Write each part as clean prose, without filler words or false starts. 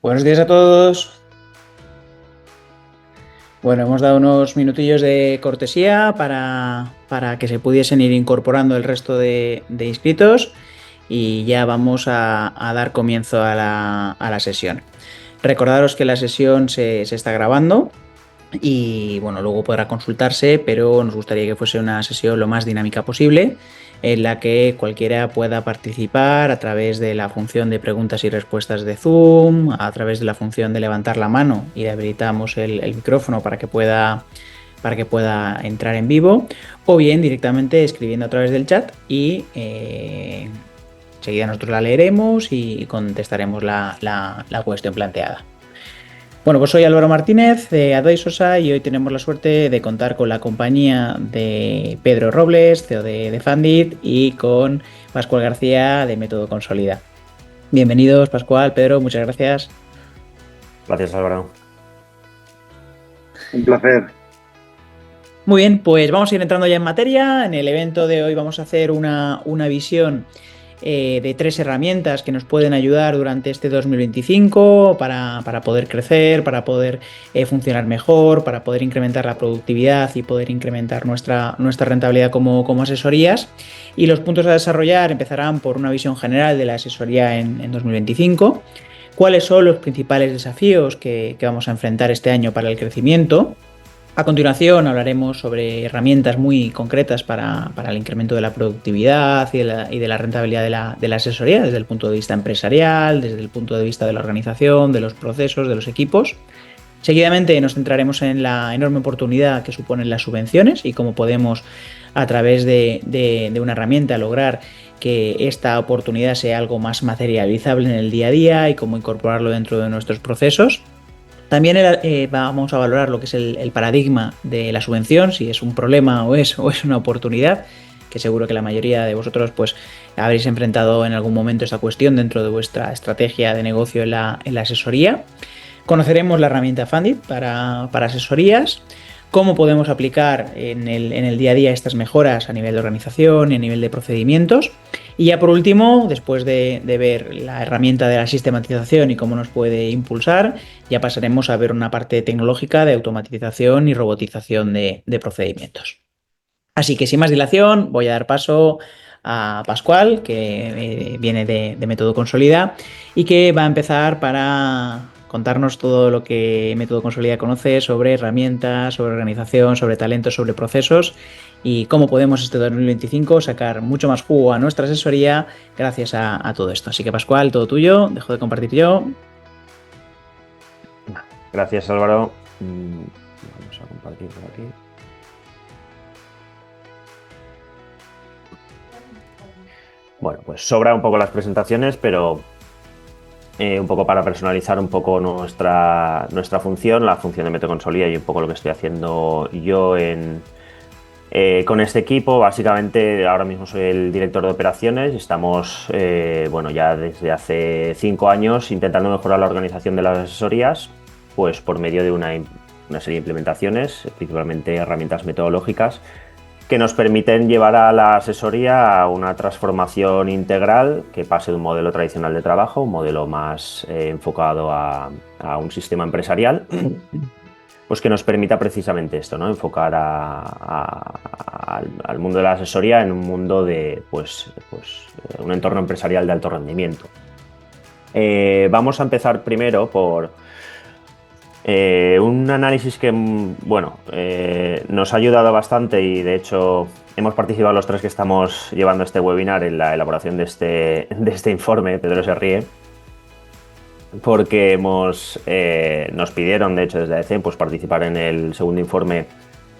Buenos días a todos. Bueno, hemos dado unos minutillos de cortesía para que se pudiesen ir incorporando el resto de inscritos y ya vamos a dar comienzo a la sesión. Recordaros que la sesión se está grabando y bueno, luego podrá consultarse, pero nos gustaría que fuese una sesión lo más dinámica posible, en la que cualquiera pueda participar a través de la función de preguntas y respuestas de Zoom, a través de la función de levantar la mano y le habilitamos el micrófono para que pueda entrar en vivo, o bien directamente escribiendo a través del chat y enseguida nosotros la leeremos y contestaremos la cuestión planteada. Bueno, pues soy Álvaro Martínez de Advisosa y hoy tenemos la suerte de contar con la compañía de Pedro Robles, CEO de Fundit, y con Pascual García de Método Consolida. Bienvenidos, Pascual, Pedro, muchas gracias. Gracias, Álvaro. Un placer. Muy bien, pues vamos a ir entrando ya en materia. En el evento de hoy vamos a hacer una visión de 3 herramientas que nos pueden ayudar durante este 2025 para poder crecer, para poder funcionar mejor, para poder incrementar la productividad y poder incrementar nuestra rentabilidad como asesorías. Y los puntos a desarrollar empezarán por una visión general de la asesoría en 2025. ¿Cuáles son los principales desafíos que vamos a enfrentar este año para el crecimiento? A continuación hablaremos sobre herramientas muy concretas para el incremento de la productividad y de la rentabilidad de la asesoría desde el punto de vista empresarial, desde el punto de vista de la organización, de los procesos, de los equipos. Seguidamente nos centraremos en la enorme oportunidad que suponen las subvenciones y cómo podemos, a través de una herramienta, lograr que esta oportunidad sea algo más materializable en el día a día y cómo incorporarlo dentro de nuestros procesos. También vamos a valorar lo que es el paradigma de la subvención, si es un problema o es una oportunidad, que seguro que la mayoría de vosotros pues habréis enfrentado en algún momento esta cuestión dentro de vuestra estrategia de negocio en la asesoría. Conoceremos la herramienta Fundit para asesorías, cómo podemos aplicar en el día a día estas mejoras a nivel de organización y a nivel de procedimientos. Y ya por último, después de ver la herramienta de la sistematización y cómo nos puede impulsar, ya pasaremos a ver una parte tecnológica de automatización y robotización de procedimientos. Así que sin más dilación, voy a dar paso a Pascual, que viene de Método Consolida y que va a empezar para contarnos todo lo que Método Consolida conoce sobre herramientas, sobre organización, sobre talentos, sobre procesos y cómo podemos este 2025 sacar mucho más jugo a nuestra asesoría gracias a todo esto. Así que Pascual, todo tuyo, dejo de compartir yo. Gracias, Álvaro. Vamos a compartir por aquí. Bueno, pues sobra un poco las presentaciones, pero un poco para personalizar un poco nuestra función, la función de Método Consolida y un poco lo que estoy haciendo yo con este equipo. Básicamente, ahora mismo soy el director de operaciones y estamos, ya desde hace 5 años intentando mejorar la organización de las asesorías, pues por medio de una serie de implementaciones, principalmente herramientas metodológicas, que nos permiten llevar a la asesoría a una transformación integral que pase de un modelo tradicional de trabajo, un modelo más enfocado a un sistema empresarial, pues que nos permita precisamente esto, ¿no? Enfocar al mundo de la asesoría en un mundo de un entorno empresarial de alto rendimiento. Vamos a empezar primero por un análisis que nos ha ayudado bastante y de hecho hemos participado los 3 que estamos llevando este webinar en la elaboración de este informe. Pedro se ríe porque nos pidieron, de hecho, desde AECEM, pues participar en el segundo informe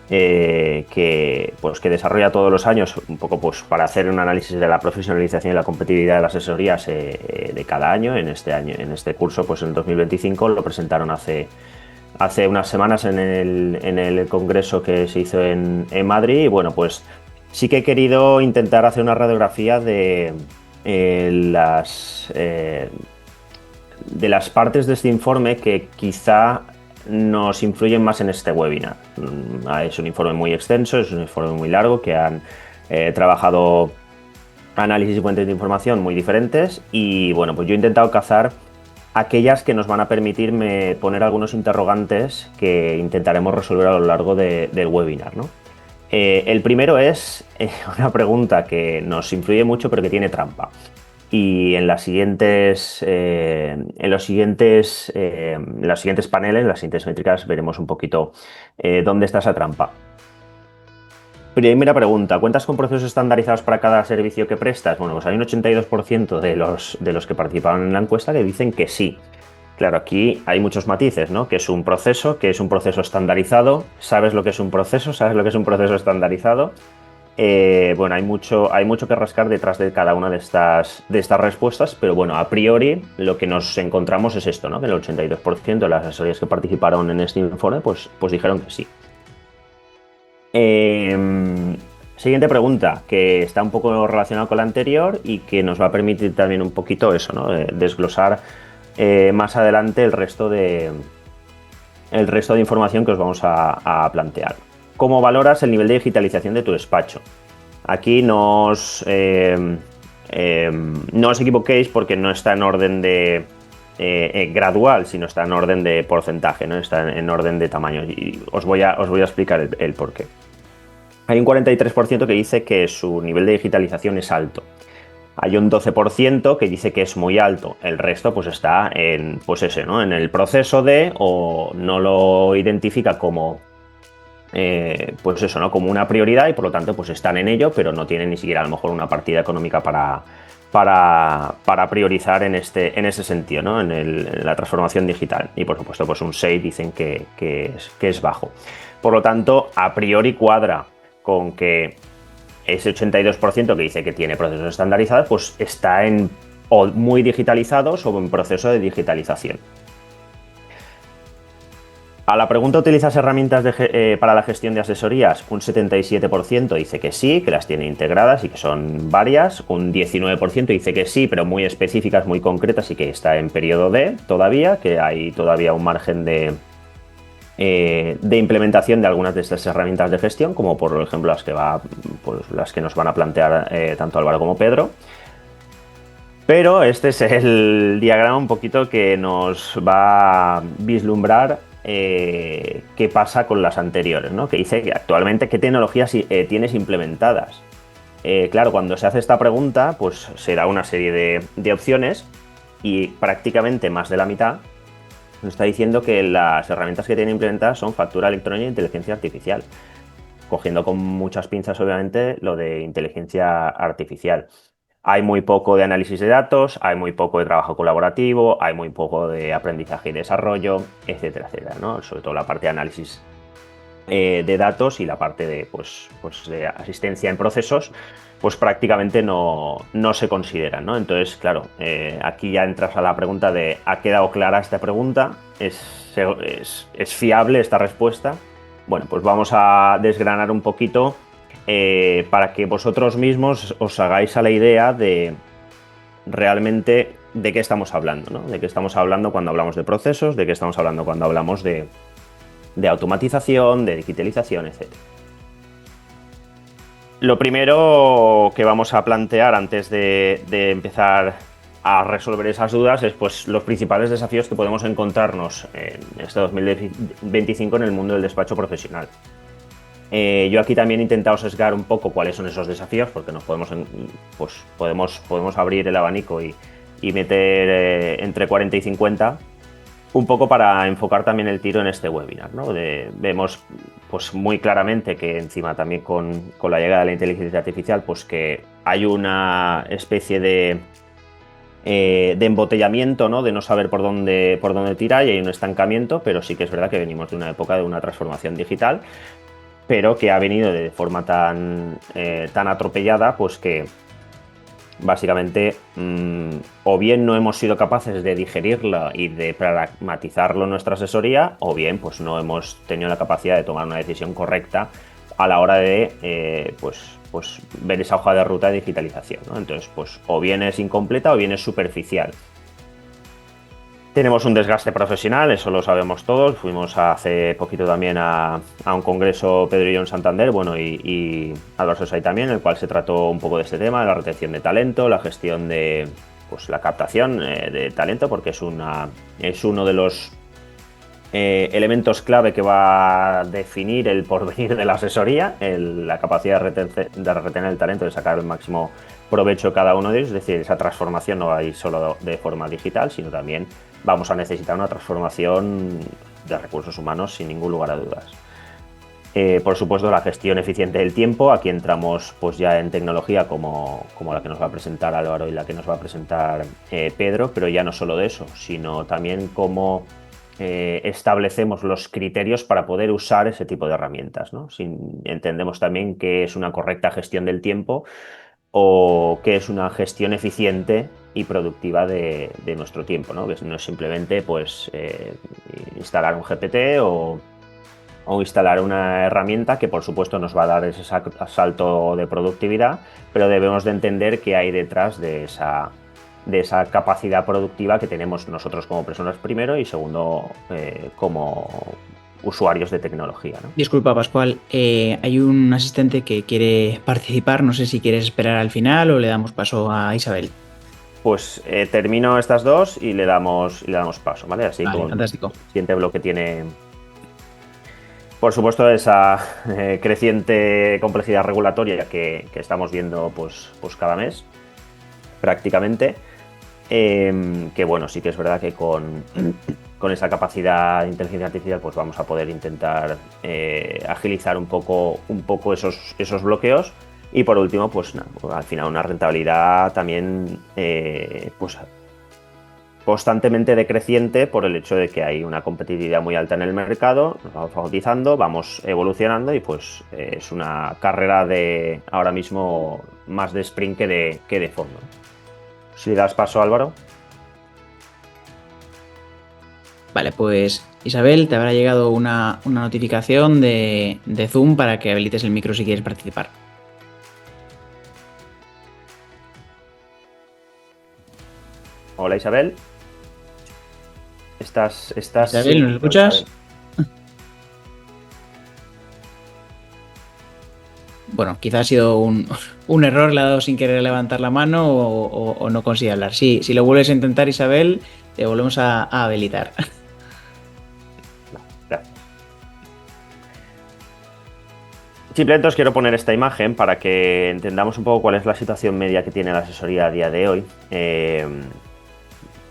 que desarrolla todos los años, un poco pues para hacer un análisis de la profesionalización y la competitividad de las asesorías de cada año. En este curso, pues en el 2025 lo presentaron hace unas semanas en el congreso que se hizo en Madrid. Y bueno, pues sí que he querido intentar hacer una radiografía de las partes de este informe que quizá nos influyen más en este webinar. Es un informe muy extenso, es un informe muy largo que han trabajado análisis y fuentes de información muy diferentes y bueno, pues yo he intentado cazar aquellas que nos van a permitirme poner algunos interrogantes que intentaremos resolver a lo largo del webinar, ¿no? El primero es una pregunta que nos influye mucho pero que tiene trampa. Y en los siguientes paneles, en las siguientes métricas, veremos un poquito dónde está esa trampa. Primera pregunta, ¿cuentas con procesos estandarizados para cada servicio que prestas? Bueno, pues hay un 82% de los que participaron en la encuesta que dicen que sí. Claro, aquí hay muchos matices, ¿no? ¿Qué es un proceso? ¿Qué es un proceso estandarizado? ¿Sabes lo que es un proceso? ¿Sabes lo que es un proceso estandarizado? Bueno, hay mucho que rascar detrás de cada una de estas respuestas, pero bueno, a priori lo que nos encontramos es esto, ¿no? Que el 82% de las asesorías que participaron en este informe, pues dijeron que sí. Siguiente pregunta, que está un poco relacionada con la anterior y que nos va a permitir también un poquito eso, ¿no? Desglosar más adelante el resto de información que os vamos a plantear. ¿Cómo valoras el nivel de digitalización de tu despacho? Aquí no os equivoquéis porque no está en orden de gradual, sino está en orden de porcentaje, ¿no? Está en orden de tamaño. Y os voy a explicar el porqué. Hay un 43% que dice que su nivel de digitalización es alto. Hay un 12% que dice que es muy alto. El resto pues está en, pues ese, ¿no? En el proceso de, o no lo identifica como pues eso, ¿no? Como una prioridad y por lo tanto pues están en ello, pero no tienen ni siquiera a lo mejor una partida económica para priorizar en ese sentido, ¿no? En la transformación digital. Y por supuesto pues un 6 dicen que es bajo. Por lo tanto, a priori cuadra con que ese 82% que dice que tiene procesos estandarizados, pues está en o muy digitalizados o en proceso de digitalización. A la pregunta, ¿utilizas herramientas para la gestión de asesorías? Un 77% dice que sí, que las tiene integradas y que son varias. Un 19% dice que sí, pero muy específicas, muy concretas y que está en periodo D todavía, que hay todavía un margen de implementación de algunas de estas herramientas de gestión, como por ejemplo las que nos van a plantear tanto Álvaro como Pedro. Pero este es el diagrama un poquito que nos va a vislumbrar qué pasa con las anteriores, ¿no? Que dice que actualmente qué tecnologías tienes implementadas. Claro, cuando se hace esta pregunta, pues se da una serie de opciones y prácticamente más de la mitad nos está diciendo que las herramientas que tiene implementadas son factura electrónica e inteligencia artificial, cogiendo con muchas pinzas obviamente lo de inteligencia artificial. Hay muy poco de análisis de datos, hay muy poco de trabajo colaborativo, hay muy poco de aprendizaje y desarrollo, etcétera, etcétera, ¿no? Sobre todo la parte de análisis de datos y la parte de, de asistencia en procesos, pues prácticamente no se consideran, ¿no? Entonces, claro, aquí ya entras a la pregunta de ¿ha quedado clara esta pregunta? ¿Es fiable esta respuesta? Bueno, pues vamos a desgranar un poquito para que vosotros mismos os hagáis a la idea de realmente de qué estamos hablando, ¿no? De qué estamos hablando cuando hablamos de procesos, de qué estamos hablando cuando hablamos de automatización, de digitalización, etc. Lo primero que vamos a plantear antes de empezar a resolver esas dudas es pues los principales desafíos que podemos encontrarnos en este 2025 en el mundo del despacho profesional. Yo aquí también he intentado sesgar un poco cuáles son esos desafíos, porque nos podemos abrir el abanico y meter entre 40 y 50, un poco para enfocar también el tiro en este webinar, ¿no? Vemos pues muy claramente que encima también con la llegada de la inteligencia artificial, pues que hay una especie de embotellamiento, ¿no? De no saber por dónde tirar y hay un estancamiento, pero sí que es verdad que venimos de una época de una transformación digital, pero que ha venido de forma tan atropellada, pues que básicamente o bien no hemos sido capaces de digerirla y de pragmatizarlo en nuestra asesoría, o bien pues no hemos tenido la capacidad de tomar una decisión correcta a la hora de ver esa hoja de ruta de digitalización, ¿no? Entonces, pues o bien es incompleta o bien es superficial. Tenemos un desgaste profesional, eso lo sabemos todos. Fuimos hace poquito también a un congreso Pedro y yo en Santander, bueno, y Álvaro Sosay también, en el cual se trató un poco de este tema, la retención de talento, la gestión de pues la captación de talento, porque es uno de los elementos clave que va a definir el porvenir de la asesoría, la capacidad de retener el talento, de sacar el máximo provecho de cada uno de ellos. Es decir, esa transformación no va a ir solo de forma digital, sino también vamos a necesitar una transformación de recursos humanos sin ningún lugar a dudas. Por supuesto, la gestión eficiente del tiempo. Aquí entramos pues ya en tecnología como la que nos va a presentar Álvaro y la que nos va a presentar Pedro, pero ya no solo de eso, sino también cómo establecemos los criterios para poder usar ese tipo de herramientas, ¿no? Entendemos también qué es una correcta gestión del tiempo o qué es una gestión eficiente y productiva de nuestro tiempo, ¿no? Que no es simplemente pues, instalar un GPT o instalar una herramienta que por supuesto nos va a dar ese salto de productividad, pero debemos de entender qué hay detrás de esa capacidad productiva que tenemos nosotros como personas primero y segundo como usuarios de tecnología, ¿no? Disculpa, Pascual, hay un asistente que quiere participar, no sé si quieres esperar al final o le damos paso a Isabel. Pues termino estas dos y le damos paso, ¿vale? Así Vale, con fantástico. el siguiente bloque tiene, por supuesto, esa creciente complejidad regulatoria que estamos viendo pues cada mes, prácticamente. Que bueno, sí que es verdad que con esa capacidad de inteligencia artificial pues vamos a poder intentar agilizar un poco esos bloqueos. Y por último, pues al final una rentabilidad también pues constantemente decreciente por el hecho de que hay una competitividad muy alta en el mercado, nos vamos bautizando, vamos evolucionando y pues es una carrera de ahora mismo más de sprint que de fondo. Si das paso, Álvaro. Vale, pues Isabel, te habrá llegado una notificación de Zoom para que habilites el micro si quieres participar. Hola, Isabel. Estás Isabel, ¿nos escuchas? Isabel. Bueno, quizás ha sido un error, le ha dado sin querer levantar la mano o no consigue hablar. Sí, si lo vuelves a intentar, Isabel, te volvemos a habilitar. Gracias. Simplemente os quiero poner esta imagen para que entendamos un poco cuál es la situación media que tiene la asesoría a día de hoy.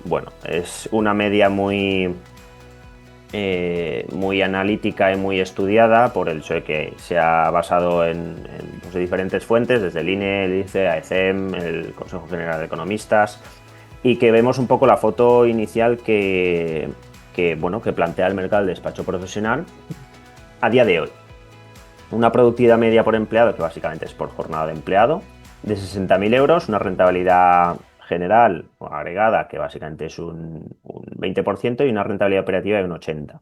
Bueno, es una media muy analítica y muy estudiada por el hecho de que se ha basado en pues, diferentes fuentes, desde el INE, el ICE, AECEM, el Consejo General de Economistas, y que vemos un poco la foto inicial que plantea el mercado del despacho profesional a día de hoy. Una productividad media por empleado, que básicamente es por jornada de empleado, de 60.000 euros, una rentabilidad general o agregada, que básicamente es un 20%, y una rentabilidad operativa de un 80%.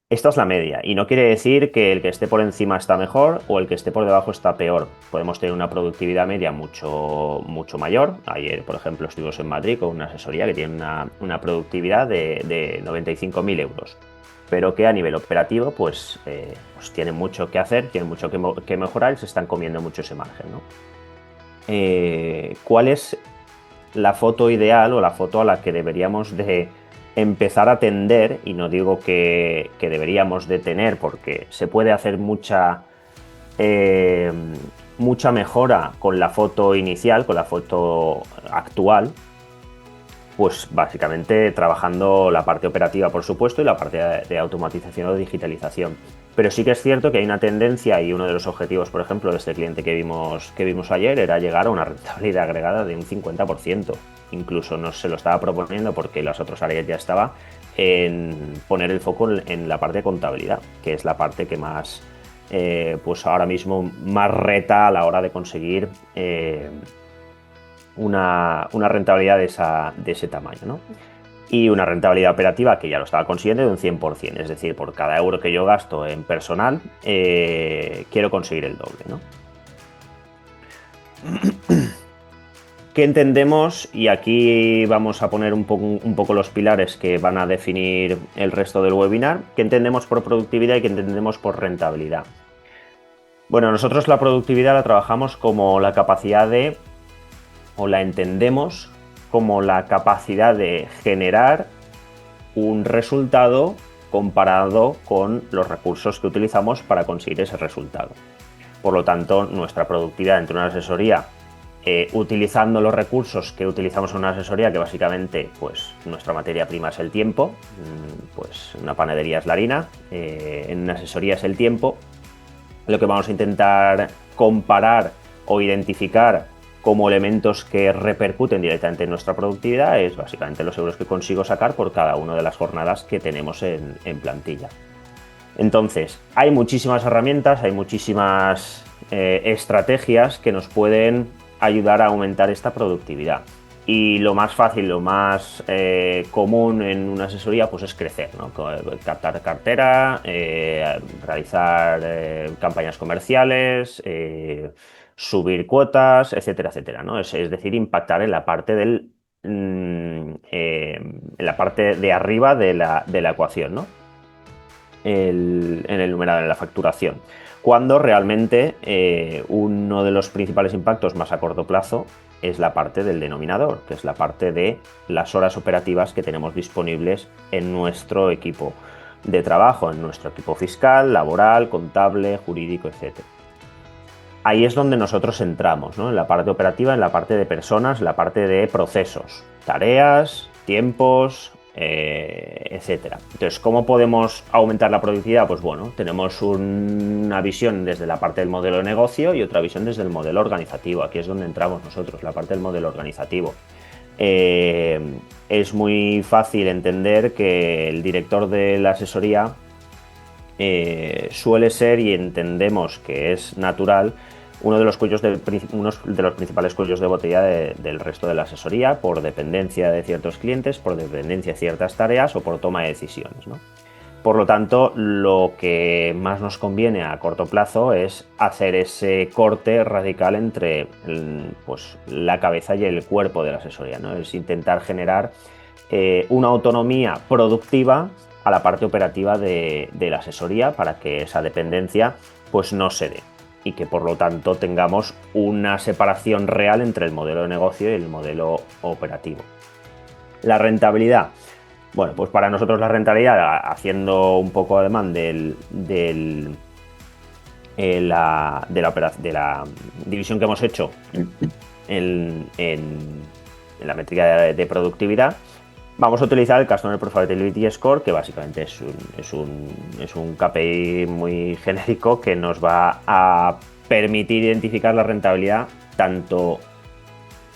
Esta es la media, y no quiere decir que el que esté por encima está mejor o el que esté por debajo está peor. Podemos tener una productividad media mucho, mucho mayor. Ayer, por ejemplo, estuvimos en Madrid con una asesoría que tiene una productividad de 95.000 euros, pero que a nivel operativo pues tiene mucho que hacer, tiene mucho que mejorar y se están comiendo mucho ese margen, ¿no? ¿Cuál es la foto ideal o la foto a la que deberíamos de empezar a tender? Y no digo que deberíamos de tener, porque se puede hacer mucha mejora con la foto inicial, con la foto actual, pues básicamente trabajando la parte operativa, por supuesto, y la parte de automatización o digitalización. Pero sí que es cierto que hay una tendencia, y uno de los objetivos, por ejemplo, de este cliente que vimos ayer era llegar a una rentabilidad agregada de un 50%. Incluso no se lo estaba proponiendo porque las otras áreas ya estaba en poner el foco en la parte de contabilidad, que es la parte que más, pues ahora mismo más reta a la hora de conseguir una rentabilidad de ese tamaño, ¿no? Y una rentabilidad operativa que ya lo estaba consiguiendo de un 100%, es decir, por cada euro que yo gasto en personal, quiero conseguir el doble, ¿no? ¿Qué entendemos? Y aquí vamos a poner un poco los pilares que van a definir el resto del webinar. ¿Qué entendemos por productividad y qué entendemos por rentabilidad? Bueno, nosotros la productividad la trabajamos como la capacidad de, o la entendemos como la capacidad de generar un resultado comparado con los recursos que utilizamos para conseguir ese resultado. Por lo tanto, nuestra productividad dentro de una asesoría, utilizando los recursos que utilizamos en una asesoría, que básicamente pues, nuestra materia prima es el tiempo, pues en una panadería es la harina, en una asesoría es el tiempo, lo que vamos a intentar comparar o identificar como elementos que repercuten directamente en nuestra productividad es básicamente los euros que consigo sacar por cada una de las jornadas que tenemos en plantilla. Entonces, hay muchísimas herramientas, hay muchísimas estrategias que nos pueden ayudar a aumentar esta productividad. Y lo más fácil, lo más común en una asesoría pues es crecer, ¿no? Captar cartera, realizar campañas comerciales, subir cuotas, etcétera, etcétera, ¿no? Es decir, impactar en la parte en la parte de arriba de la ecuación, ¿no? En el numerador, en la facturación. Cuando realmente uno de los principales impactos más a corto plazo es la parte del denominador, que es la parte de las horas operativas que tenemos disponibles en nuestro equipo de trabajo, en nuestro equipo fiscal, laboral, contable, jurídico, etc. Ahí es donde nosotros entramos, ¿no? En la parte operativa, en la parte de personas, en la parte de procesos, tareas, tiempos, etcétera. Entonces, ¿cómo podemos aumentar la productividad? Pues bueno, tenemos una visión desde la parte del modelo de negocio y otra visión desde el modelo organizativo. Aquí es donde entramos nosotros, la parte del modelo organizativo. Es muy fácil entender que el director de la asesoría suele ser, y entendemos que es natural, uno de los principales cuellos de botella del resto de la asesoría, por dependencia de ciertos clientes, por dependencia de ciertas tareas o por toma de decisiones, ¿no? Por lo tanto, lo que más nos conviene a corto plazo es hacer ese corte radical entre pues, la cabeza y el cuerpo de la asesoría, ¿no? Es intentar generar una autonomía productiva a la parte operativa de la asesoría para que esa dependencia pues, no se dé y que por lo tanto tengamos una separación real entre el modelo de negocio y el modelo operativo. La rentabilidad. Bueno, pues para nosotros la rentabilidad, haciendo un poco además de la división que hemos hecho en la métrica de productividad, vamos a utilizar el Customer Profitability Score, que básicamente es un KPI muy genérico que nos va a permitir identificar la rentabilidad tanto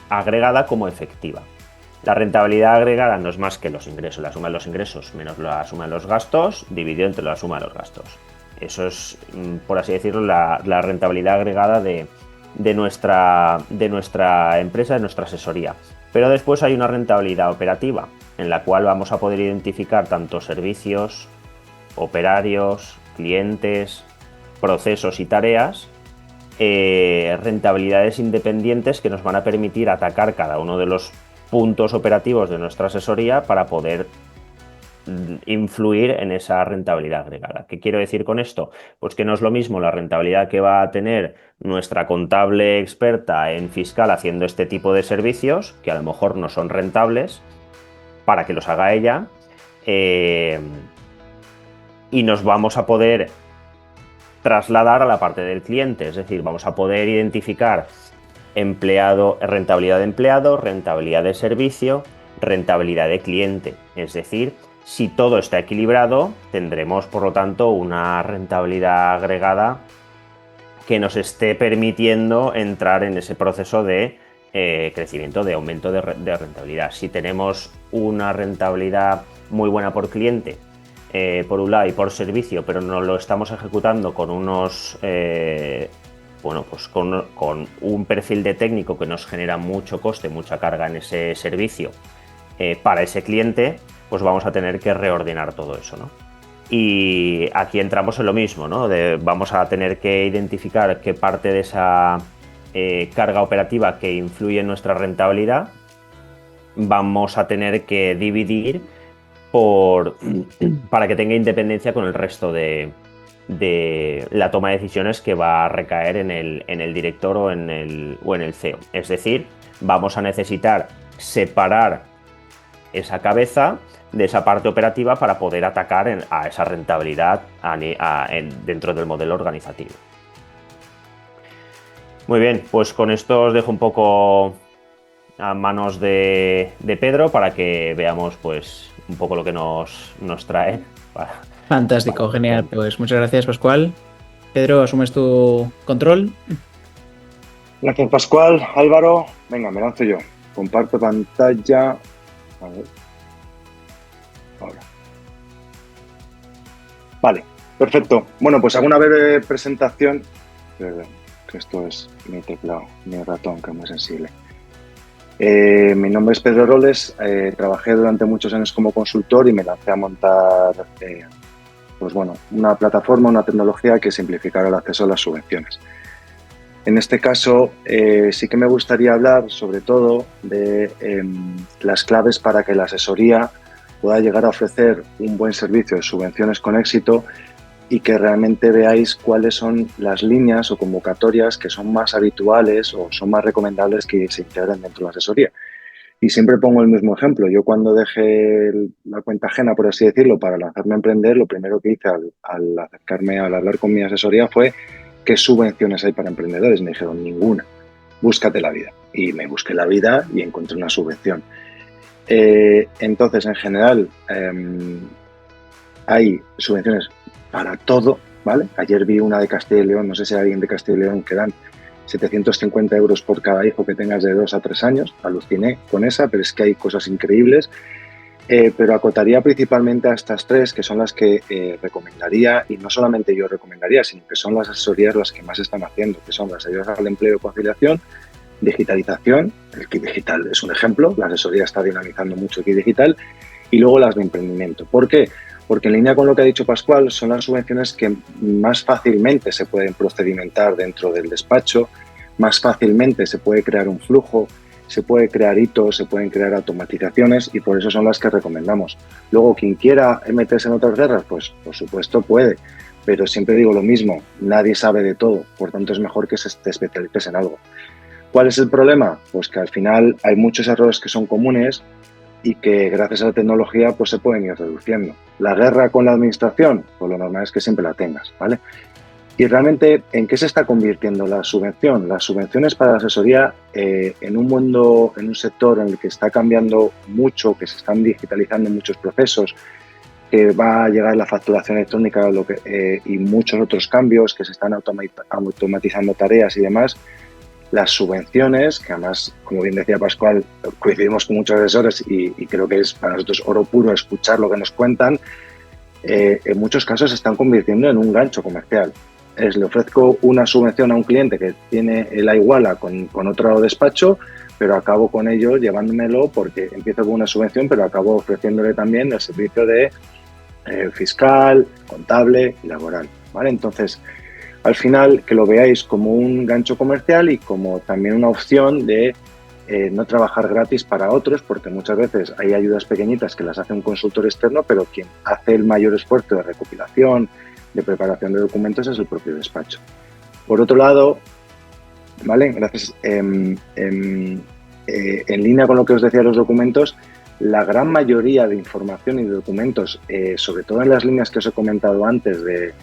agregada como efectiva. La rentabilidad agregada no es más que los ingresos, la suma de los ingresos menos la suma de los gastos, dividido entre la suma de los gastos. Eso es, por así decirlo, la rentabilidad agregada de nuestra empresa, de nuestra asesoría. Pero después hay una rentabilidad operativa, en la cual vamos a poder identificar tanto servicios, operarios, clientes, procesos y tareas, rentabilidades independientes que nos van a permitir atacar cada uno de los puntos operativos de nuestra asesoría para poder influir en esa rentabilidad agregada. ¿Qué quiero decir con esto? Pues que no es lo mismo la rentabilidad que va a tener nuestra contable experta en fiscal haciendo este tipo de servicios, que a lo mejor no son rentables, para que los haga ella, y nos vamos a poder trasladar a la parte del cliente, es decir, vamos a poder identificar rentabilidad de empleado, rentabilidad de servicio, rentabilidad de cliente, es decir, si todo está equilibrado, tendremos, por lo tanto, una rentabilidad agregada que nos esté permitiendo entrar en ese proceso de crecimiento, de aumento de rentabilidad. Si tenemos una rentabilidad muy buena por cliente, por un lado, y por servicio, pero no lo estamos ejecutando con unos... pues con un perfil de técnico que nos genera mucho coste, mucha carga en ese servicio para ese cliente, pues vamos a tener que reordenar todo eso, ¿no? Y aquí entramos en lo mismo, ¿no? Vamos a tener que identificar qué parte de esa carga operativa que influye en nuestra rentabilidad vamos a tener que dividir para que tenga independencia con el resto de la toma de decisiones que va a recaer en el director o en el CEO. Es decir, vamos a necesitar separar esa cabeza de esa parte operativa para poder atacar a esa rentabilidad dentro del modelo organizativo. Muy bien, pues con esto os dejo un poco a manos de Pedro para que veamos pues un poco lo que nos trae. Fantástico, genial. Pues muchas gracias, Pascual. Pedro, asumes tu control. Gracias, Pascual. Álvaro, venga, me lanzo yo. Comparto pantalla. A ver. Ahora. Vale, perfecto. Bueno, pues hago una breve presentación. Que esto es mi teclado, mi ratón, que es muy sensible. Mi nombre es Pedro Roles. Trabajé durante muchos años como consultor y me lancé a montar pues bueno, una plataforma, una tecnología que simplificara el acceso a las subvenciones. En este caso, sí que me gustaría hablar sobre todo de las claves para que la asesoría pueda llegar a ofrecer un buen servicio de subvenciones con éxito y que realmente veáis cuáles son las líneas o convocatorias que son más habituales o son más recomendables que se integren dentro de la asesoría. Y siempre pongo el mismo ejemplo. Yo cuando dejé la cuenta ajena, por así decirlo, para lanzarme a emprender, lo primero que hice al acercarme, al hablar con mi asesoría fue ¿qué subvenciones hay para emprendedores? Me dijeron, ninguna, búscate la vida. Y me busqué la vida y encontré una subvención. Entonces, en general, hay subvenciones para todo, ¿vale? Ayer vi una de Castilla y León, no sé si hay alguien de Castilla y León, que dan 750 euros por cada hijo que tengas de 2 a 3 años. Aluciné con esa, pero es que hay cosas increíbles. Pero acotaría principalmente a estas tres, que son las que recomendaría, y no solamente yo recomendaría, sino que son las asesorías las que más están haciendo, que son las ayudas al empleo y conciliación, digitalización, el kit digital es un ejemplo, la asesoría está dinamizando mucho el kit digital, y luego las de emprendimiento. ¿Por qué? Porque en línea con lo que ha dicho Pascual, son las subvenciones que más fácilmente se pueden procedimentar dentro del despacho, más fácilmente se puede crear un flujo, se puede crear hitos, se pueden crear automatizaciones y por eso son las que recomendamos. Luego, quien quiera meterse en otras guerras, pues por supuesto puede, pero siempre digo lo mismo, nadie sabe de todo, por tanto es mejor que te especialices en algo. ¿Cuál es el problema? Pues que al final hay muchos errores que son comunes y que gracias a la tecnología pues se pueden ir reduciendo. La guerra con la administración, pues lo normal es que siempre la tengas, ¿vale? Y realmente, ¿en qué se está convirtiendo la subvención? Las subvenciones para la asesoría en un mundo, en un sector en el que está cambiando mucho, que se están digitalizando muchos procesos, que va a llegar la facturación electrónica y muchos otros cambios, que se están automatizando tareas y demás, las subvenciones, que además, como bien decía Pascual, coincidimos con muchos asesores y creo que es para nosotros oro puro escuchar lo que nos cuentan, en muchos casos se están convirtiendo en un gancho comercial. Le ofrezco una subvención a un cliente que tiene la iguala con otro despacho, pero acabo con ello llevándomelo porque empiezo con una subvención, pero acabo ofreciéndole también el servicio de fiscal, contable y laboral, ¿vale? Entonces, al final, que lo veáis como un gancho comercial y como también una opción de no trabajar gratis para otros, porque muchas veces hay ayudas pequeñitas que las hace un consultor externo, pero quien hace el mayor esfuerzo de recopilación, de preparación de documentos es el propio despacho. Por otro lado, ¿vale? Gracias. En línea con lo que os decía de los documentos, la gran mayoría de información y de documentos, sobre todo en las líneas que os he comentado antes de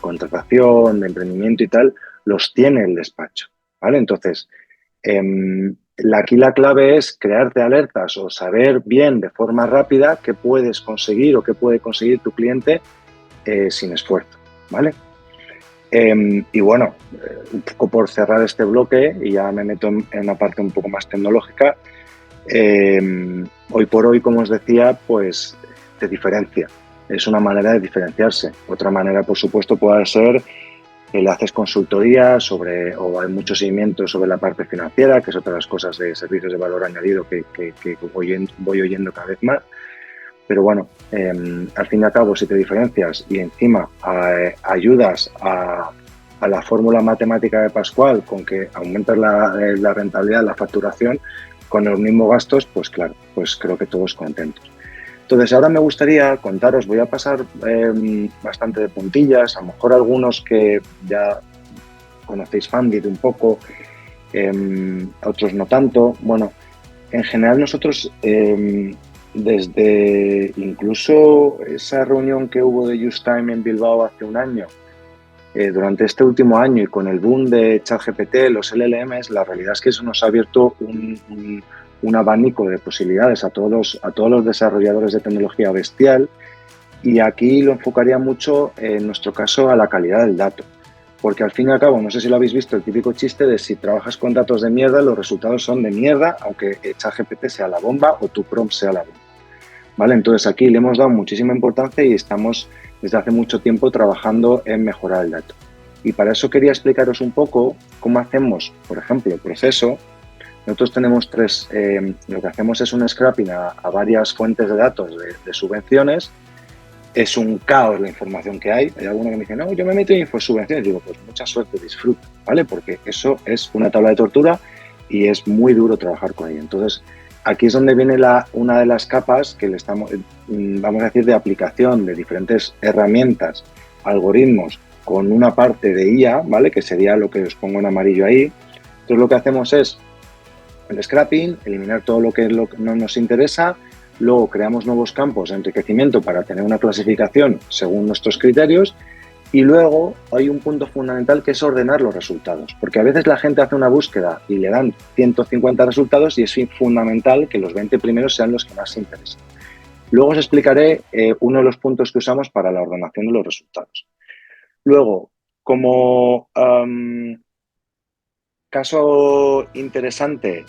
contratación, de emprendimiento y tal, los tiene el despacho, ¿vale? Entonces, aquí la clave es crearte alertas o saber bien de forma rápida qué puedes conseguir o qué puede conseguir tu cliente sin esfuerzo, ¿vale? Y bueno, un poco por cerrar este bloque y ya me meto en una parte un poco más tecnológica, hoy por hoy, como os decía, pues te diferencia. Es una manera de diferenciarse. Otra manera, por supuesto, puede ser que le haces consultoría o hay mucho seguimiento sobre la parte financiera, que es otra de las cosas de servicios de valor añadido que voy oyendo cada vez más. Pero bueno, al fin y al cabo, si te diferencias y encima ayudas a la fórmula matemática de Pascual con que aumentas la rentabilidad, la facturación, con los mismos gastos, pues claro, pues creo que todos contentos. Entonces, ahora me gustaría contaros, voy a pasar bastante de puntillas, a lo mejor algunos que ya conocéis Fundit un poco, otros no tanto. Bueno, En general nosotros, desde incluso esa reunión que hubo de Just Time en Bilbao hace un año, durante este último año y con el boom de ChatGPT, los LLMs, la realidad es que eso nos ha abierto un abanico de posibilidades a todos los desarrolladores de tecnología bestial, y aquí lo enfocaría mucho, en nuestro caso, a la calidad del dato. Porque al fin y al cabo, no sé si lo habéis visto, el típico chiste de si trabajas con datos de mierda, los resultados son de mierda, aunque ChatGPT sea la bomba o tu prompt sea la bomba. ¿Vale? Entonces aquí le hemos dado muchísima importancia y estamos desde hace mucho tiempo trabajando en mejorar el dato. Y para eso quería explicaros un poco cómo hacemos, por ejemplo, el proceso. Nosotros tenemos lo que hacemos es un scrapping a varias fuentes de datos de subvenciones. Es un caos la información que hay. Hay alguno que me dice, no, yo me meto en infosubvenciones. Digo, pues mucha suerte, disfruta, ¿vale? Porque eso es una tabla de tortura y es muy duro trabajar con ella. Entonces, aquí es donde viene una de las capas que le estamos, vamos a decir, de aplicación de diferentes herramientas, algoritmos, con una parte de IA, ¿vale? Que sería lo que os pongo en amarillo ahí. Entonces, lo que hacemos es el scrapping, eliminar todo lo que no nos interesa. Luego creamos nuevos campos de enriquecimiento para tener una clasificación según nuestros criterios, y luego hay un punto fundamental que es ordenar los resultados, porque a veces la gente hace una búsqueda y le dan 150 resultados y es fundamental que los 20 primeros sean los que más se interesan. Luego os explicaré uno de los puntos que usamos para la ordenación de los resultados. Luego, como caso interesante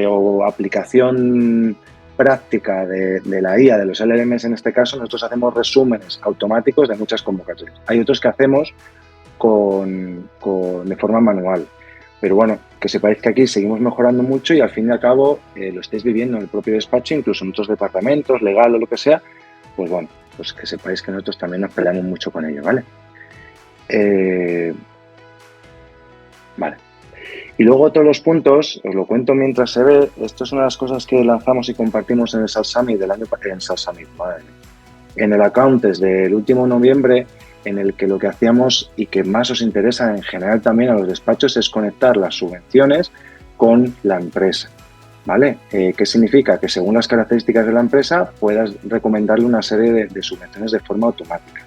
o aplicación práctica de la IA, de los LLMs en este caso, nosotros hacemos resúmenes automáticos de muchas convocatorias. Hay otros que hacemos de forma manual. Pero bueno, que sepáis que aquí seguimos mejorando mucho y al fin y al cabo lo estáis viviendo en el propio despacho, incluso en otros departamentos, legal o lo que sea. Pues bueno, pues que sepáis que nosotros también nos peleamos mucho con ello, ¿vale? Vale. Y luego todos los puntos, os lo cuento mientras se ve. Esto es una de las cosas que lanzamos y compartimos en el SaaS Summit del año pasado, en el account desde el último noviembre, en el que lo que hacíamos y que más os interesa en general también a los despachos es conectar las subvenciones con la empresa, ¿vale? ¿Qué significa? Que según las características de la empresa puedas recomendarle una serie de subvenciones de forma automática.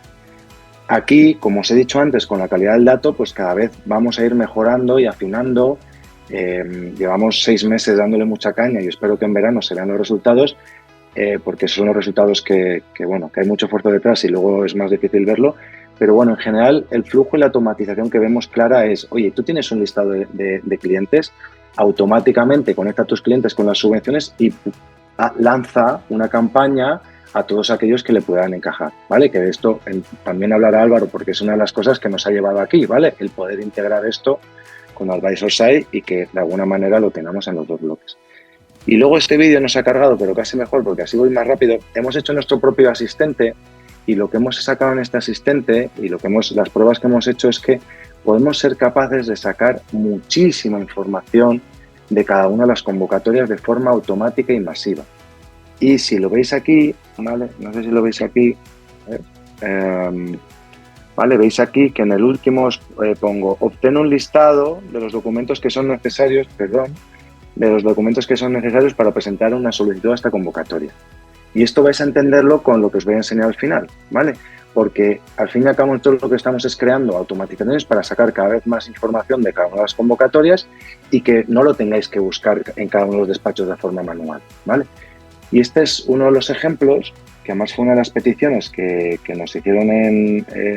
Aquí, como os he dicho antes, con la calidad del dato, pues cada vez vamos a ir mejorando y afinando. Llevamos 6 meses dándole mucha caña y espero que en verano se vean los resultados, porque son los resultados que hay mucho esfuerzo detrás y luego es más difícil verlo. Pero bueno, en general, el flujo y la automatización que vemos clara es, oye, tú tienes un listado de clientes, automáticamente conecta a tus clientes con las subvenciones y lanza una campaña a todos aquellos que le puedan encajar, ¿vale? Que de esto también hablará Álvaro, porque es una de las cosas que nos ha llevado aquí, ¿vale? El poder integrar esto con Advisorside y que de alguna manera lo tengamos en los dos bloques. Y luego este vídeo nos ha cargado, pero casi mejor, porque así voy más rápido. Hemos hecho nuestro propio asistente y lo que hemos sacado en este asistente y las pruebas que hemos hecho es que podemos ser capaces de sacar muchísima información de cada una de las convocatorias de forma automática y masiva. Y si lo veis aquí, ¿vale? No sé si lo veis aquí, ¿vale? Veis aquí que en el último os pongo, obtén un listado de los documentos que son necesarios, para presentar una solicitud a esta convocatoria. Y esto vais a entenderlo con lo que os voy a enseñar al final, ¿vale? Porque al fin y al cabo todo lo que estamos es creando automatizaciones para sacar cada vez más información de cada una de las convocatorias y que no lo tengáis que buscar en cada uno de los despachos de forma manual, ¿vale? Y este es uno de los ejemplos, que además fue una de las peticiones que nos hicieron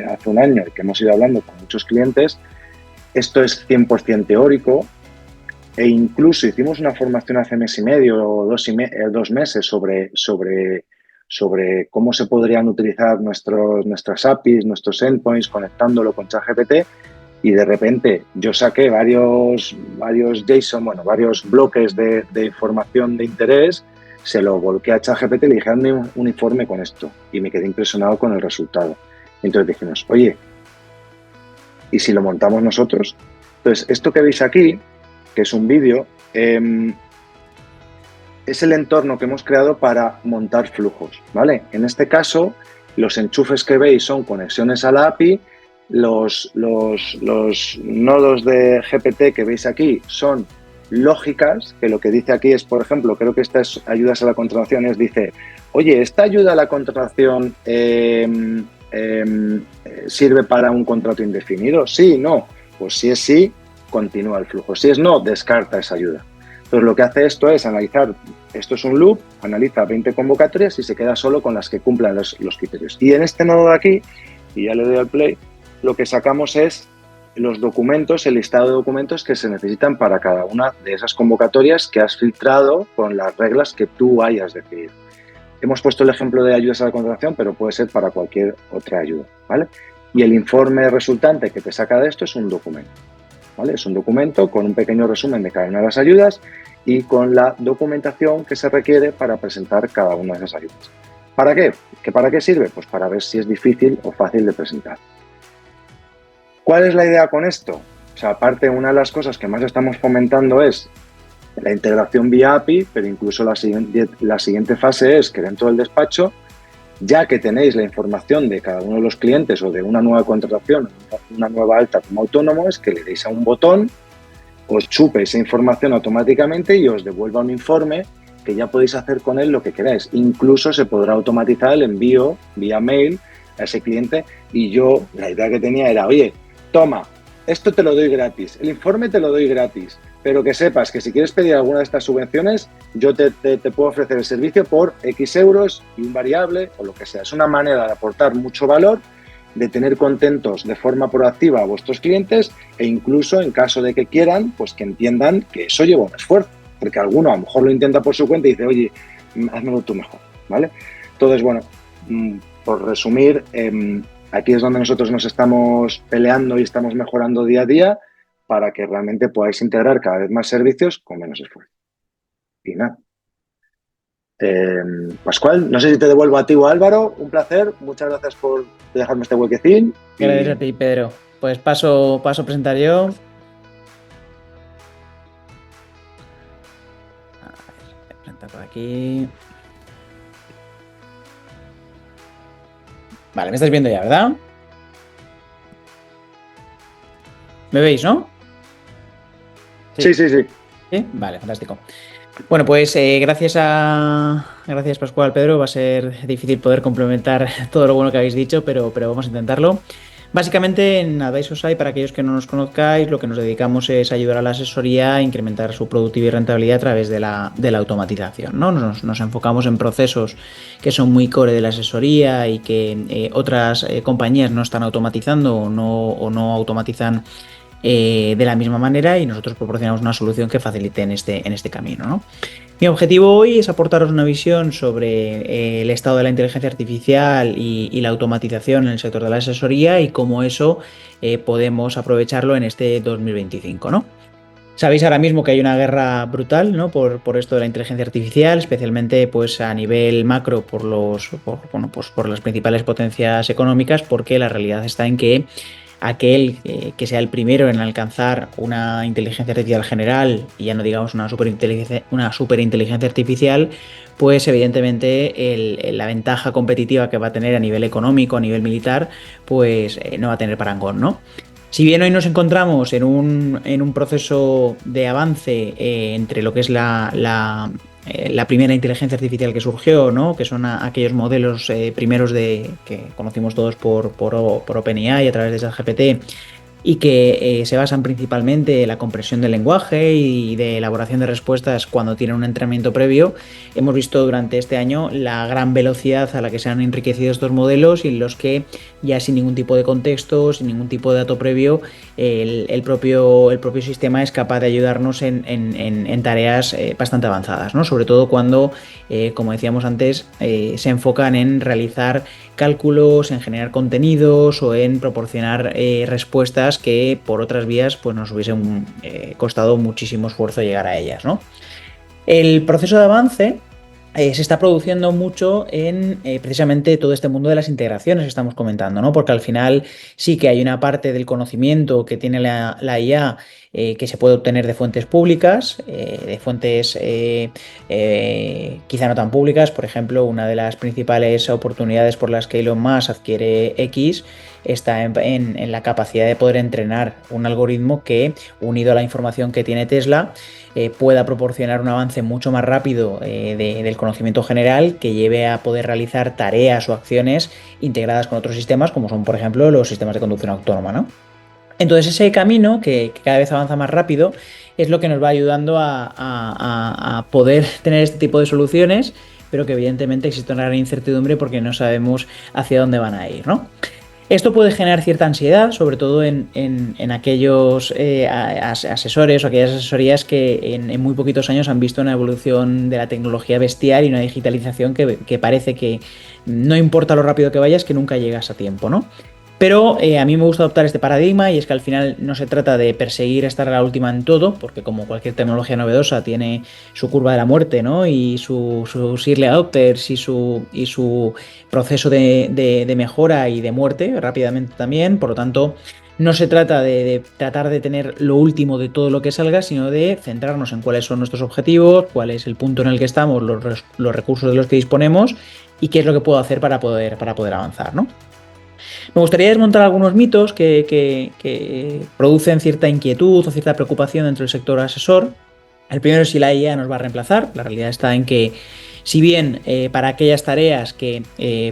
hace un año y que hemos ido hablando con muchos clientes. Esto es 100% teórico e incluso hicimos una formación hace mes y medio o 2 meses sobre cómo se podrían utilizar nuestras APIs, nuestros endpoints, conectándolo con ChatGPT, y de repente yo saqué varios JSON, varios bloques de información de interés, se lo volqué a ChatGPT y le dije, hazme un informe con esto. Y me quedé impresionado con el resultado. Entonces dijimos, oye, ¿y si lo montamos nosotros? Entonces, esto que veis aquí, que es un vídeo, es el entorno que hemos creado para montar flujos, ¿vale? En este caso, los enchufes que veis son conexiones a la API, los nodos de GPT que veis aquí son lógicas, que lo que dice aquí es, por ejemplo, creo que estas ayudas a la contratación dice, oye, ¿esta ayuda a la contratación sirve para un contrato indefinido? Sí, no. Pues si es sí, continúa el flujo. Si es no, descarta esa ayuda. Entonces, lo que hace esto es analizar, esto es un loop, analiza 20 convocatorias y se queda solo con las que cumplan los criterios. Y en este nodo de aquí, y ya le doy al play, lo que sacamos es los documentos, el listado de documentos que se necesitan para cada una de esas convocatorias que has filtrado con las reglas que tú hayas decidido. Hemos puesto el ejemplo de ayudas a la contratación, pero puede ser para cualquier otra ayuda, ¿vale? Y el informe resultante que te saca de esto es un documento, ¿vale? Es un documento con un pequeño resumen de cada una de las ayudas y con la documentación que se requiere para presentar cada una de esas ayudas. ¿Para qué? ¿Para qué sirve? Pues para ver si es difícil o fácil de presentar. ¿Cuál es la idea con esto? O sea, aparte, una de las cosas que más estamos fomentando es la integración vía API, pero incluso la siguiente fase es que dentro del despacho, ya que tenéis la información de cada uno de los clientes o de una nueva contratación, una nueva alta como autónomo, es que le deis a un botón, os chupe esa información automáticamente y os devuelva un informe que ya podéis hacer con él lo que queráis. Incluso se podrá automatizar el envío vía mail a ese cliente y yo, la idea que tenía era, oye, toma, esto te lo doy gratis, el informe te lo doy gratis, pero que sepas que si quieres pedir alguna de estas subvenciones, yo te puedo ofrecer el servicio por X euros y un variable o lo que sea. Es una manera de aportar mucho valor, de tener contentos de forma proactiva a vuestros clientes e incluso en caso de que quieran, pues que entiendan que eso lleva un esfuerzo, porque alguno a lo mejor lo intenta por su cuenta y dice, oye, házmelo tú mejor, ¿vale? Entonces, bueno, por resumir, aquí es donde nosotros nos estamos peleando y estamos mejorando día a día para que realmente podáis integrar cada vez más servicios con menos esfuerzo. Y nada. Pascual, no sé si te devuelvo a ti o a Álvaro. Un placer. Muchas gracias por dejarme este huequecín. Gracias a ti, Pedro. Pues paso a presentar yo. A ver, presentar por aquí. Vale, me estáis viendo ya, ¿verdad? ¿Me veis, no? Sí. ¿Sí? Vale, fantástico. Bueno, pues gracias Pascual, Pedro. Va a ser difícil poder complementar todo lo bueno que habéis dicho, pero vamos a intentarlo. Básicamente en Advisorsci, para aquellos que no nos conozcáis, lo que nos dedicamos es ayudar a la asesoría a incrementar su productividad y rentabilidad a través de la automatización, ¿no? Nos enfocamos en procesos que son muy core de la asesoría y que otras compañías no están automatizando o no automatizan de la misma manera, y nosotros proporcionamos una solución que facilite en este camino, ¿no? Mi objetivo hoy es aportaros una visión sobre el estado de la inteligencia artificial y la automatización en el sector de la asesoría y cómo eso podemos aprovecharlo en este 2025, ¿no? Sabéis ahora mismo que hay una guerra brutal, ¿no? por esto de la inteligencia artificial, especialmente pues, a nivel macro por las principales potencias económicas, porque la realidad está en que aquel que sea el primero en alcanzar una inteligencia artificial general, y ya no digamos una superinteligencia artificial, pues evidentemente la ventaja competitiva que va a tener a nivel económico, a nivel militar, pues no va a tener parangón, ¿no? Si bien hoy nos encontramos en un proceso de avance entre lo que es la primera inteligencia artificial que surgió, ¿no? Que son aquellos modelos primeros que conocimos todos por OpenAI a través de ChatGPT, y que se basan principalmente en la compresión del lenguaje y de elaboración de respuestas cuando tienen un entrenamiento previo. Hemos visto durante este año la gran velocidad a la que se han enriquecido estos modelos, y en los que ya sin ningún tipo de contexto, sin ningún tipo de dato previo, el propio sistema es capaz de ayudarnos en tareas bastante avanzadas, ¿no? Sobre todo cuando, como decíamos antes, se enfocan en realizar cálculos, en generar contenidos o en proporcionar respuestas que por otras vías pues nos hubiesen costado muchísimo esfuerzo llegar a ellas, ¿no? El proceso de avance se está produciendo mucho en precisamente todo este mundo de las integraciones que estamos comentando, ¿no? Porque al final sí que hay una parte del conocimiento que tiene la IA que se puede obtener de fuentes públicas, de fuentes quizá no tan públicas. Por ejemplo, una de las principales oportunidades por las que Elon Musk adquiere X está en la capacidad de poder entrenar un algoritmo que, unido a la información que tiene Tesla, pueda proporcionar un avance mucho más rápido del conocimiento general, que lleve a poder realizar tareas o acciones integradas con otros sistemas, como son, por ejemplo, los sistemas de conducción autónoma, ¿no? Entonces, ese camino que cada vez avanza más rápido es lo que nos va ayudando a poder tener este tipo de soluciones, pero que evidentemente existe una gran incertidumbre porque no sabemos hacia dónde van a ir, ¿no? Esto puede generar cierta ansiedad, sobre todo en aquellos asesores o aquellas asesorías que en muy poquitos años han visto una evolución de la tecnología bestial y una digitalización que parece que no importa lo rápido que vayas, que nunca llegas a tiempo, ¿no? Pero a mí me gusta adoptar este paradigma, y es que al final no se trata de perseguir estar a la última en todo, porque como cualquier tecnología novedosa tiene su curva de la muerte, ¿no? Y sus early adopters y su proceso de mejora y de muerte rápidamente también. Por lo tanto, no se trata de tratar de tener lo último de todo lo que salga, sino de centrarnos en cuáles son nuestros objetivos, cuál es el punto en el que estamos, los recursos de los que disponemos y qué es lo que puedo hacer para poder avanzar, ¿no? Me gustaría desmontar algunos mitos que producen cierta inquietud o cierta preocupación dentro del sector asesor. El primero es si la IA nos va a reemplazar. La realidad está en que, si bien para aquellas tareas que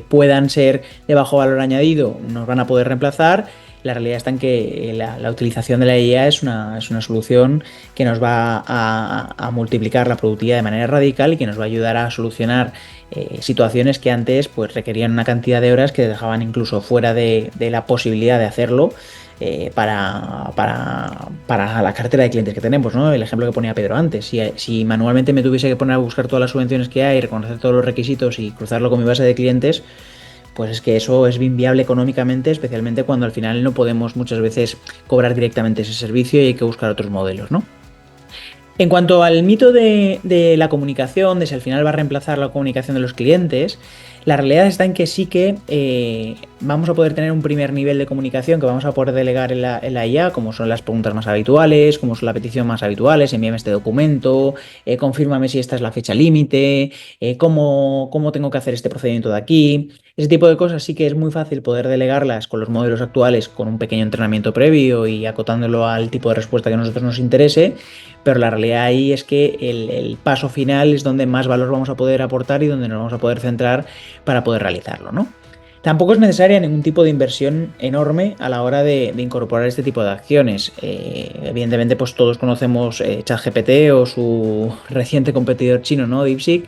puedan ser de bajo valor añadido nos van a poder reemplazar, la realidad está en que la utilización de la IA es una solución que nos va a multiplicar la productividad de manera radical y que nos va a ayudar a solucionar situaciones que antes pues requerían una cantidad de horas que dejaban incluso fuera de la posibilidad de hacerlo para la cartera de clientes que tenemos, ¿no? El ejemplo que ponía Pedro antes. Si manualmente me tuviese que poner a buscar todas las subvenciones que hay, reconocer todos los requisitos y cruzarlo con mi base de clientes, pues es que eso es inviable económicamente, especialmente cuando al final no podemos muchas veces cobrar directamente ese servicio y hay que buscar otros modelos, ¿no? En cuanto al mito de la comunicación, de si al final va a reemplazar la comunicación de los clientes, la realidad está en que sí que vamos a poder tener un primer nivel de comunicación que vamos a poder delegar en la IA, como son las preguntas más habituales, como son la petición más habituales: envíame este documento, confírmame si esta es la fecha límite, cómo tengo que hacer este procedimiento de aquí. Ese tipo de cosas sí que es muy fácil poder delegarlas con los modelos actuales, con un pequeño entrenamiento previo y acotándolo al tipo de respuesta que a nosotros nos interese. Pero la realidad ahí es que el paso final es donde más valor vamos a poder aportar y donde nos vamos a poder centrar para poder realizarlo, ¿no? Tampoco es necesaria ningún tipo de inversión enorme a la hora de incorporar este tipo de acciones. Evidentemente, pues todos conocemos ChatGPT o su reciente competidor chino, ¿no? DeepSeek.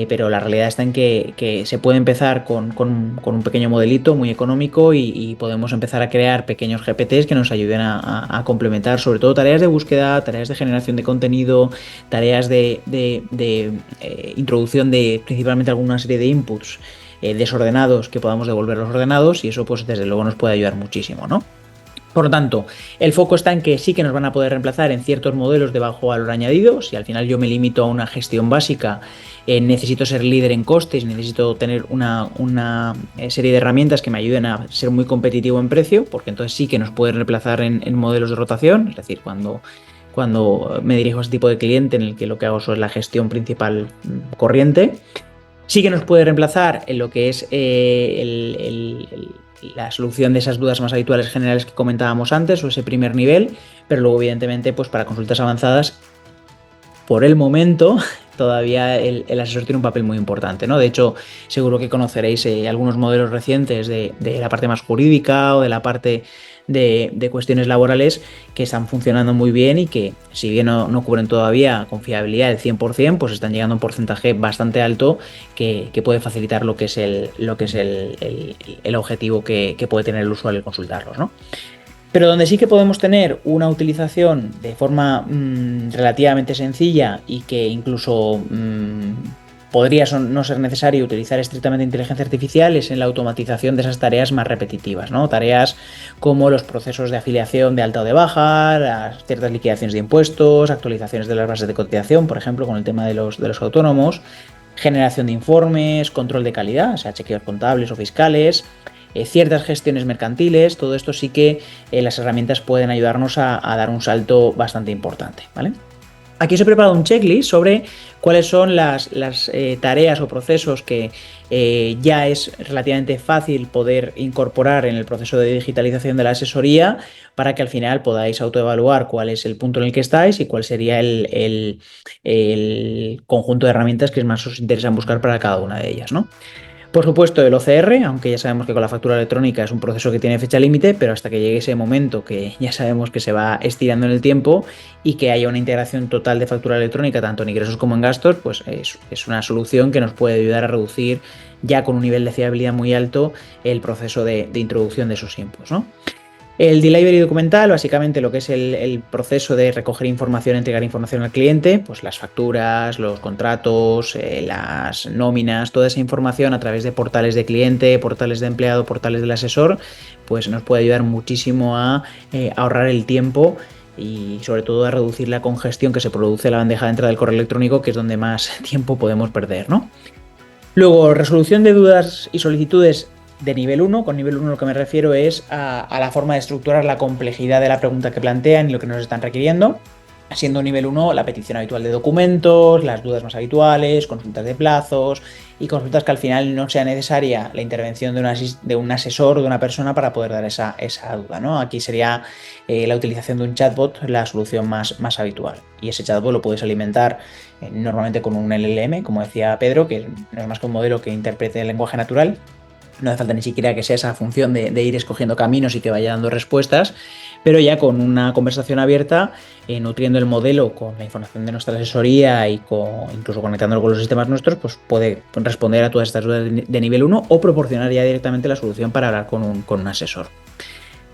Pero la realidad está en que se puede empezar con un pequeño modelito muy económico y podemos empezar a crear pequeños GPTs que nos ayuden a complementar sobre todo tareas de búsqueda, tareas de generación de contenido, tareas de introducción de principalmente alguna serie de inputs desordenados que podamos devolver los ordenados, y eso pues desde luego nos puede ayudar muchísimo, ¿no? Por lo tanto, el foco está en que sí que nos van a poder reemplazar en ciertos modelos de bajo valor añadido. Si al final yo me limito a una gestión básica, necesito ser líder en costes, necesito tener una serie de herramientas que me ayuden a ser muy competitivo en precio, porque entonces sí que nos pueden reemplazar en modelos de rotación. Es decir, cuando me dirijo a ese tipo de cliente en el que lo que hago es la gestión principal corriente, sí que nos puede reemplazar en lo que es la solución de esas dudas más habituales generales que comentábamos antes, o ese primer nivel, pero luego evidentemente pues para consultas avanzadas, por el momento todavía el asesor tiene un papel muy importante, ¿no? De hecho, seguro que conoceréis algunos modelos recientes de la parte más jurídica o de la parte de cuestiones laborales que están funcionando muy bien y que, si bien no cubren todavía con fiabilidad el 100%, pues están llegando a un porcentaje bastante alto que puede facilitar lo que es el objetivo que puede tener el usuario al consultarlos, ¿no? Pero donde sí que podemos tener una utilización de forma relativamente sencilla y que incluso podría no ser necesario utilizar estrictamente inteligencia artificial es en la automatización de esas tareas más repetitivas, ¿no? Tareas como los procesos de afiliación de alta o de baja, las ciertas liquidaciones de impuestos, actualizaciones de las bases de cotización, por ejemplo, con el tema de los autónomos, generación de informes, control de calidad, o sea, chequeos contables o fiscales, ciertas gestiones mercantiles. Todo esto sí que las herramientas pueden ayudarnos a dar un salto bastante importante, ¿vale? Aquí os he preparado un checklist sobre cuáles son las tareas o procesos que ya es relativamente fácil poder incorporar en el proceso de digitalización de la asesoría, para que al final podáis autoevaluar cuál es el punto en el que estáis y cuál sería el conjunto de herramientas que más os interesan buscar para cada una de ellas, ¿no? Por supuesto, el OCR, aunque ya sabemos que con la factura electrónica es un proceso que tiene fecha límite, pero hasta que llegue ese momento, que ya sabemos que se va estirando en el tiempo, y que haya una integración total de factura electrónica tanto en ingresos como en gastos, pues es una solución que nos puede ayudar a reducir, ya con un nivel de fiabilidad muy alto, el proceso de introducción de esos inputs, ¿no? El delivery documental, básicamente lo que es el proceso de recoger información, entregar información al cliente, pues las facturas, los contratos, las nóminas, toda esa información a través de portales de cliente, portales de empleado, portales del asesor, pues nos puede ayudar muchísimo a ahorrar el tiempo y sobre todo a reducir la congestión que se produce en la bandeja de entrada del correo electrónico, que es donde más tiempo podemos perder, ¿no? Luego, resolución de dudas y solicitudes de nivel 1. Con nivel 1 lo que me refiero es a la forma de estructurar la complejidad de la pregunta que plantean y lo que nos están requiriendo. Siendo nivel 1 la petición habitual de documentos, las dudas más habituales, consultas de plazos y consultas que al final no sea necesaria la intervención de un asesor o de una persona para poder dar esa duda, ¿no? Aquí sería la utilización de un chatbot la solución más habitual. Y ese chatbot lo puedes alimentar normalmente con un LLM, como decía Pedro, que no es más que un modelo que interprete el lenguaje natural. No hace falta ni siquiera que sea esa función de ir escogiendo caminos y que vaya dando respuestas, pero ya con una conversación abierta, nutriendo el modelo con la información de nuestra asesoría y incluso conectándolo con los sistemas nuestros, pues puede responder a todas estas dudas de nivel 1 o proporcionar ya directamente la solución para hablar con un asesor.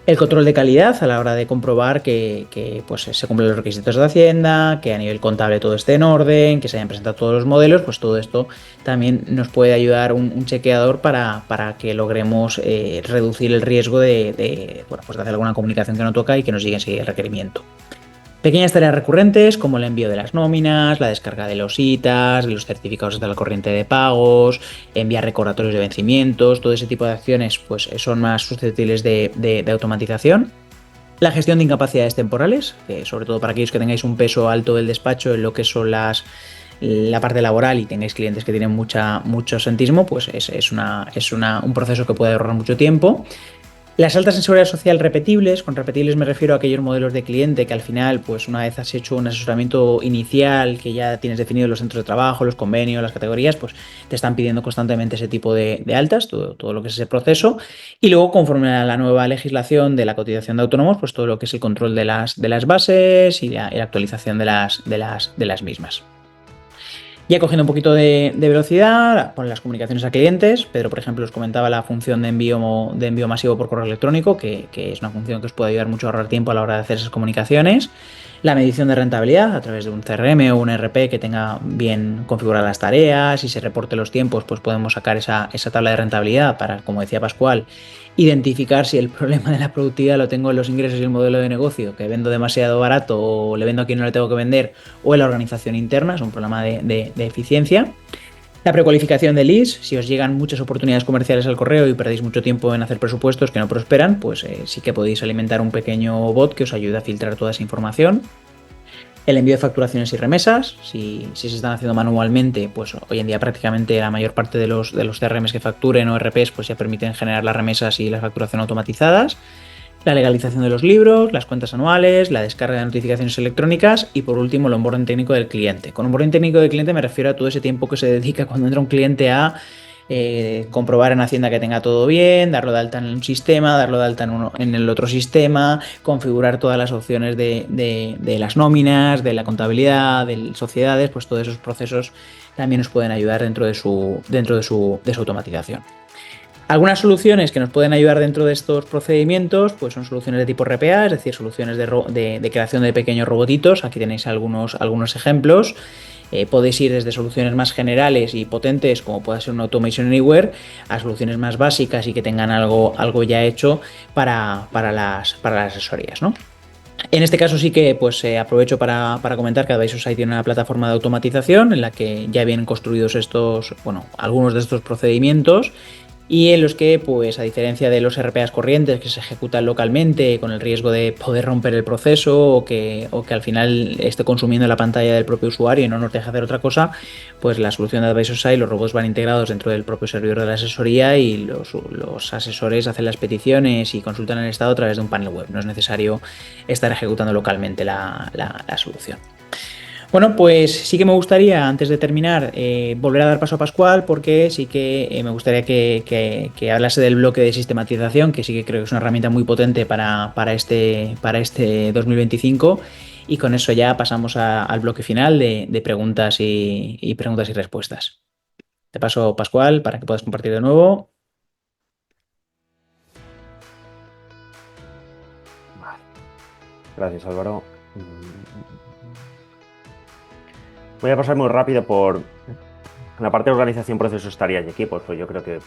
El control de calidad a la hora de comprobar que pues, se cumplen los requisitos de Hacienda, que a nivel contable todo esté en orden, que se hayan presentado todos los modelos, pues todo esto también nos puede ayudar un chequeador para que logremos reducir el riesgo de hacer alguna comunicación que no toca y que nos llegue enseguida el requerimiento. Pequeñas tareas recurrentes como el envío de las nóminas, la descarga de los ITAs, de los certificados de la corriente de pagos, enviar recordatorios de vencimientos, todo ese tipo de acciones pues son más susceptibles de automatización. La gestión de incapacidades temporales, que sobre todo para aquellos que tengáis un peso alto del despacho en lo que son la parte laboral y tengáis clientes que tienen mucho absentismo, pues es un proceso que puede ahorrar mucho tiempo. Las altas en seguridad social repetibles, con repetibles me refiero a aquellos modelos de cliente que al final, pues una vez has hecho un asesoramiento inicial, que ya tienes definido los centros de trabajo, los convenios, las categorías, pues te están pidiendo constantemente ese tipo de altas, todo lo que es ese proceso. Y luego, conforme a la nueva legislación de la cotización de autónomos, pues todo lo que es el control de las bases y la actualización de las mismas. Ya cogiendo un poquito de velocidad, con las comunicaciones a clientes, Pedro, por ejemplo, os comentaba la función de envío masivo por correo electrónico, que es una función que os puede ayudar mucho a ahorrar tiempo a la hora de hacer esas comunicaciones. La medición de rentabilidad a través de un CRM o un ERP que tenga bien configuradas las tareas y se reporte los tiempos, pues podemos sacar esa tabla de rentabilidad para, como decía Pascual, identificar si el problema de la productividad lo tengo en los ingresos y el modelo de negocio, que vendo demasiado barato o le vendo a quien no le tengo que vender, o en la organización interna, es un problema de eficiencia. La precualificación de leads, si os llegan muchas oportunidades comerciales al correo y perdéis mucho tiempo en hacer presupuestos que no prosperan, pues sí que podéis alimentar un pequeño bot que os ayude a filtrar toda esa información. El envío de facturaciones y remesas, si se están haciendo manualmente, pues hoy en día prácticamente la mayor parte de los CRMs que facturen o ERPs pues ya permiten generar las remesas y la facturación automatizadas. La legalización de los libros, las cuentas anuales, la descarga de notificaciones electrónicas y por último el onboarding técnico del cliente. Con onboarding técnico del cliente me refiero a todo ese tiempo que se dedica cuando entra un cliente a comprobar en Hacienda que tenga todo bien, darlo de alta en un sistema, darlo de alta en el otro sistema, configurar todas las opciones de las nóminas, de la contabilidad, de sociedades, pues todos esos procesos también nos pueden ayudar dentro de su automatización. Algunas soluciones que nos pueden ayudar dentro de estos procedimientos pues son soluciones de tipo RPA, es decir, soluciones de creación de pequeños robotitos. Aquí tenéis algunos ejemplos. Podéis ir desde soluciones más generales y potentes, como puede ser un Automation Anywhere, a soluciones más básicas y que tengan algo ya hecho para las asesorías, ¿no? En este caso sí que pues aprovecho para comentar que Advisorsci tiene una plataforma de automatización en la que ya vienen construidos algunos de estos procedimientos y en los que, pues a diferencia de los RPAs corrientes que se ejecutan localmente con el riesgo de poder romper el proceso o que al final esté consumiendo la pantalla del propio usuario y no nos deje hacer otra cosa, pues la solución de Advisorsci, los robots van integrados dentro del propio servidor de la asesoría y los asesores hacen las peticiones y consultan el estado a través de un panel web. No es necesario estar ejecutando localmente la solución. Bueno, pues sí que me gustaría, antes de terminar, volver a dar paso a Pascual, porque sí que me gustaría que hablase del bloque de sistematización, que sí que creo que es una herramienta muy potente para este 2025. Y con eso ya pasamos al bloque final de preguntas y preguntas y respuestas. Te paso, Pascual, para que puedas compartir de nuevo. Vale. Gracias, Álvaro. Voy a pasar muy rápido por la parte de organización, procesos, tareas y equipos. Pues yo creo que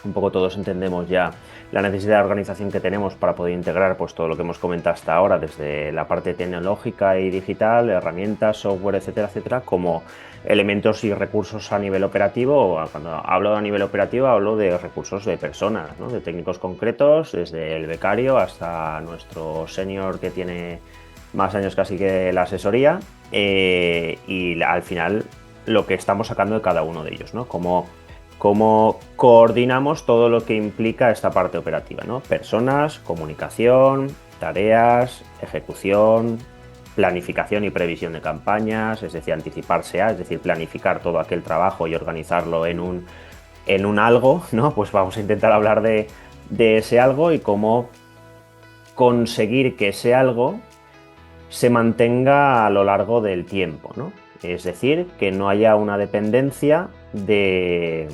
un poco todos entendemos ya la necesidad de organización que tenemos para poder integrar pues todo lo que hemos comentado hasta ahora, desde la parte tecnológica y digital, herramientas, software, etcétera, etcétera, como elementos y recursos a nivel operativo. Cuando hablo a nivel operativo hablo de recursos de personas, ¿no? De técnicos concretos, desde el becario hasta nuestro senior que tiene más años casi que la asesoría, y al final lo que estamos sacando de cada uno de ellos, ¿no? Cómo coordinamos todo lo que implica esta parte operativa, ¿no? Personas, comunicación, tareas, ejecución, planificación y previsión de campañas, es decir, anticiparse a, es decir, planificar todo aquel trabajo y organizarlo en un algo, ¿no? Pues vamos a intentar hablar de ese algo y cómo conseguir que ese algo se mantenga a lo largo del tiempo, ¿no? Es decir, que no haya una dependencia de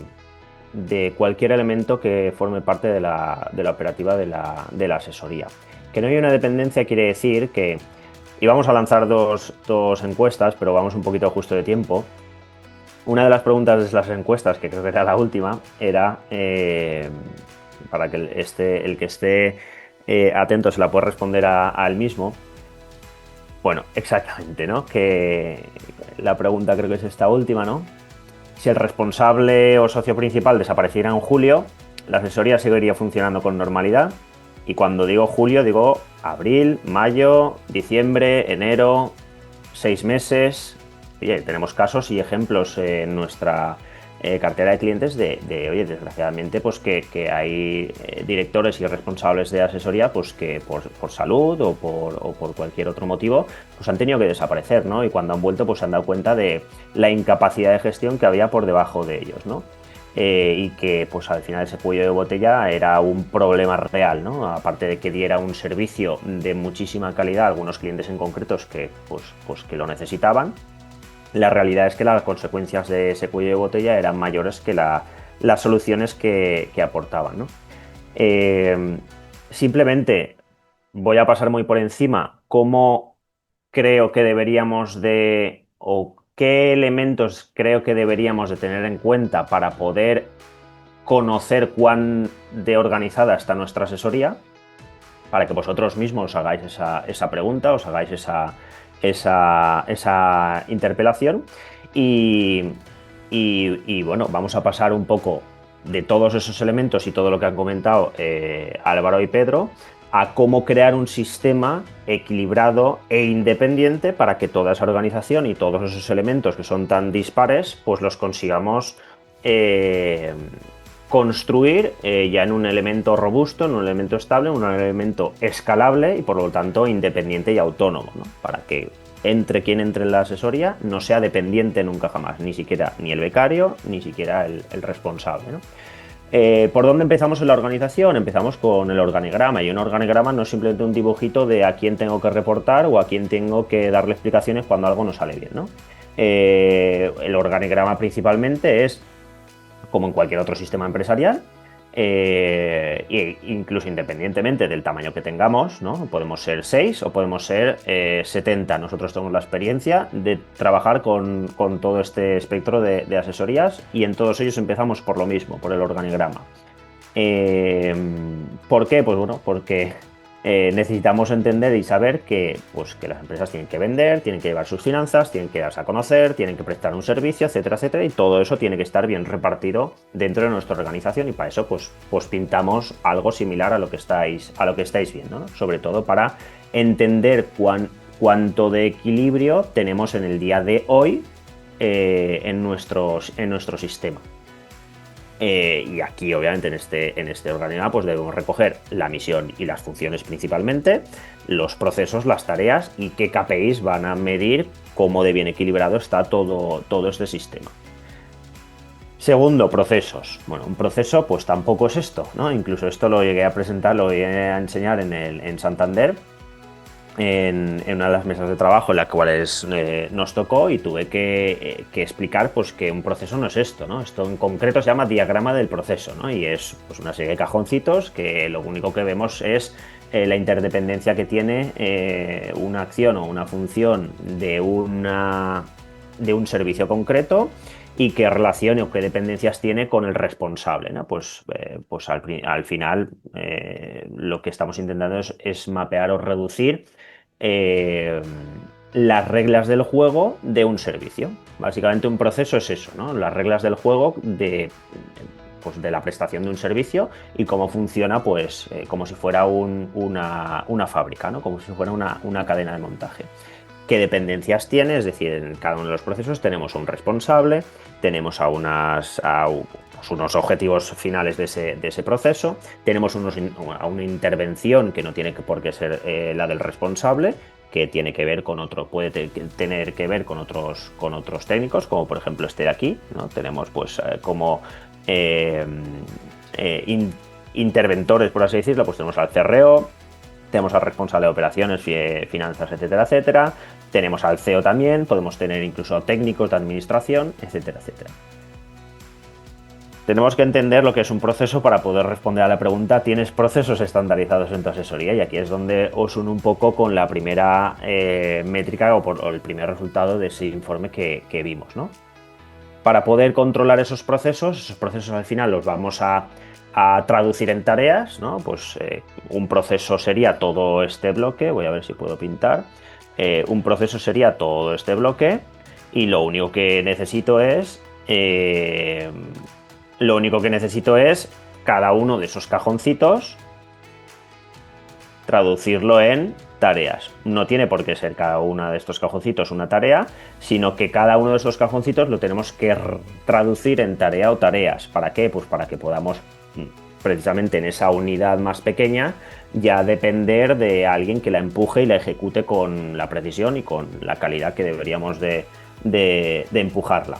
cualquier elemento que forme parte de la operativa de la asesoría. Que no haya una dependencia quiere decir que íbamos a lanzar dos encuestas, pero vamos un poquito justo de tiempo. Una de las preguntas de las encuestas, que creo que era la última, era, para que el que esté atento se la pueda responder al mismo. Bueno, exactamente, ¿no? Que la pregunta creo que es esta última, ¿no? Si el responsable o socio principal desapareciera en julio, la asesoría seguiría funcionando con normalidad. Y cuando digo julio, digo abril, mayo, diciembre, enero, 6 meses. Oye, tenemos casos y ejemplos en nuestra cartera de clientes oye, desgraciadamente, pues que hay directores y responsables de asesoría, pues que por salud o por cualquier otro motivo, pues han tenido que desaparecer, ¿no? Y cuando han vuelto, pues se han dado cuenta de la incapacidad de gestión que había por debajo de ellos, ¿no? Y que pues al final ese cuello de botella era un problema real, ¿no? Aparte de que diera un servicio de muchísima calidad a algunos clientes en concretos que que lo necesitaban, la realidad es que las consecuencias de ese cuello de botella eran mayores que las soluciones que aportaban, ¿no? Simplemente voy a pasar muy por encima cómo creo que deberíamos o qué elementos creo que deberíamos de tener en cuenta para poder conocer cuán de organizada está nuestra asesoría, para que vosotros mismos os hagáis esa pregunta, os hagáis esa interpelación y bueno, vamos a pasar un poco de todos esos elementos y todo lo que han comentado Álvaro y Pedro a cómo crear un sistema equilibrado e independiente para que toda esa organización y todos esos elementos que son tan dispares, pues los consigamos construir ya en un elemento robusto, en un elemento estable, en un elemento escalable y por lo tanto independiente y autónomo, ¿no? Para que quien entre en la asesoría no sea dependiente nunca jamás, ni siquiera ni el becario, ni siquiera el responsable, ¿no? ¿Por dónde empezamos en la organización? Empezamos con el organigrama, y un organigrama no es simplemente un dibujito de a quién tengo que reportar o a quién tengo que darle explicaciones cuando algo no sale bien, ¿no? El organigrama principalmente es, como en cualquier otro sistema empresarial, e incluso independientemente del tamaño que tengamos, ¿no? Podemos ser 6 o podemos ser 70. Nosotros tenemos la experiencia de trabajar con todo este espectro de asesorías y en todos ellos empezamos por lo mismo, por el organigrama. ¿Por qué? Pues bueno, porque necesitamos entender y saber que, pues, que las empresas tienen que vender, tienen que llevar sus finanzas, tienen que darse a conocer, tienen que prestar un servicio, etcétera, etcétera, y todo eso tiene que estar bien repartido dentro de nuestra organización, y para eso pues pintamos algo similar a lo que estáis viendo, ¿no? Sobre todo para entender cuánto de equilibrio tenemos en el día de hoy en nuestro sistema. Y aquí, obviamente, en este organigrama pues debemos recoger la misión y las funciones principalmente, los procesos, las tareas y qué KPIs van a medir cómo de bien equilibrado está todo este sistema. Segundo, procesos. Bueno, un proceso pues tampoco es esto, ¿no? Incluso esto lo llegué a presentar, lo llegué a enseñar en Santander, en una de las mesas de trabajo en las cuales nos tocó, y tuve que explicar pues que un proceso no es esto, ¿no? Esto en concreto se llama diagrama del proceso, ¿no? Y es pues una serie de cajoncitos que lo único que vemos es la interdependencia que tiene una acción o una función de un servicio concreto, y qué relación o qué dependencias tiene con el responsable, ¿no? Pues al final lo que estamos intentando es mapear o reducir las reglas del juego de un servicio. Básicamente un proceso es eso, ¿no? Las reglas del juego de la prestación de un servicio, y cómo funciona pues como si fuera una fábrica, ¿no? Como si fuera una cadena de montaje. ¿Qué dependencias tiene? Es decir, en cada uno de los procesos tenemos un responsable, tenemos a unos objetivos finales de ese proceso, tenemos a una intervención que no tiene por qué ser la del responsable, que tiene que ver con otro, puede tener que ver con otros técnicos, como por ejemplo este de aquí, ¿no? Tenemos pues como interventores, por así decirlo, pues tenemos al CRO, tenemos al responsable de operaciones, finanzas, etcétera, etcétera. Tenemos al CEO también, podemos tener incluso técnicos de administración, etcétera, etcétera. Tenemos que entender lo que es un proceso para poder responder a la pregunta: ¿tienes procesos estandarizados en tu asesoría? Y aquí es donde os uno un poco con la primera métrica o el primer resultado de ese informe que vimos, ¿no? Para poder controlar esos procesos al final los vamos a traducir en tareas, ¿no? Pues un proceso sería todo este bloque, voy a ver si puedo pintar. Un proceso sería todo este bloque, y lo único que necesito es cada uno de esos cajoncitos traducirlo en tareas. No tiene por qué ser cada uno de estos cajoncitos una tarea, sino que cada uno de esos cajoncitos lo tenemos que traducir en tarea o tareas. ¿Para qué? Pues para que podamos precisamente en esa unidad más pequeña ya depender de alguien que la empuje y la ejecute con la precisión y con la calidad que deberíamos de empujarla.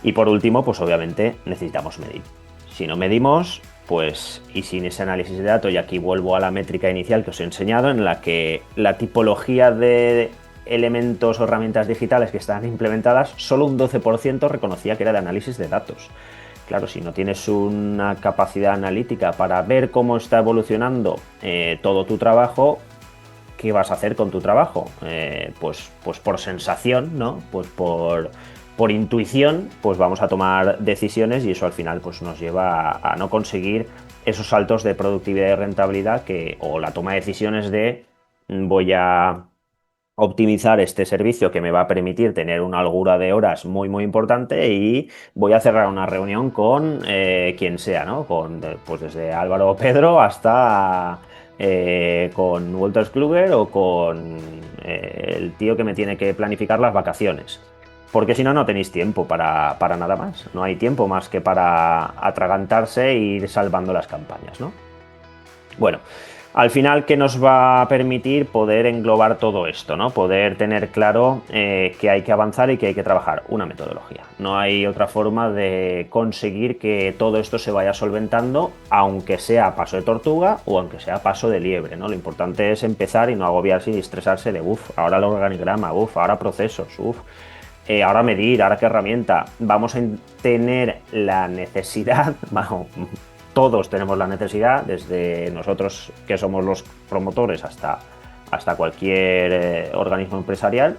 Y por último, pues obviamente necesitamos medir. Si no medimos, pues, y sin ese análisis de datos, y aquí vuelvo a la métrica inicial que os he enseñado, en la que la tipología de elementos o herramientas digitales que están implementadas, solo un 12% reconocía que era de análisis de datos. Claro, si no tienes una capacidad analítica para ver cómo está evolucionando todo tu trabajo, ¿qué vas a hacer con tu trabajo? Pues por sensación, ¿no? Pues por intuición, pues vamos a tomar decisiones, y eso al final pues nos lleva a no conseguir esos saltos de productividad y rentabilidad o la toma de decisiones de voy a optimizar este servicio que me va a permitir tener una holgura de horas muy muy importante, y voy a cerrar una reunión con quien sea, ¿no? Pues desde Álvaro o Pedro hasta con Walter Kluger o con el tío que me tiene que planificar las vacaciones. Porque si no, no tenéis tiempo para nada más. No hay tiempo más que para atragantarse e ir salvando las campañas, ¿no? Bueno, al final, ¿qué nos va a permitir poder englobar todo esto, ¿no? Poder tener claro que hay que avanzar y que hay que trabajar una metodología. No hay otra forma de conseguir que todo esto se vaya solventando, aunque sea a paso de tortuga o aunque sea a paso de liebre, ¿no? Lo importante es empezar y no agobiarse y estresarse de ahora el organigrama, ahora procesos, ahora medir, ahora qué herramienta. Vamos a tener la necesidad, bueno, todos tenemos la necesidad, desde nosotros que somos los promotores hasta cualquier organismo empresarial,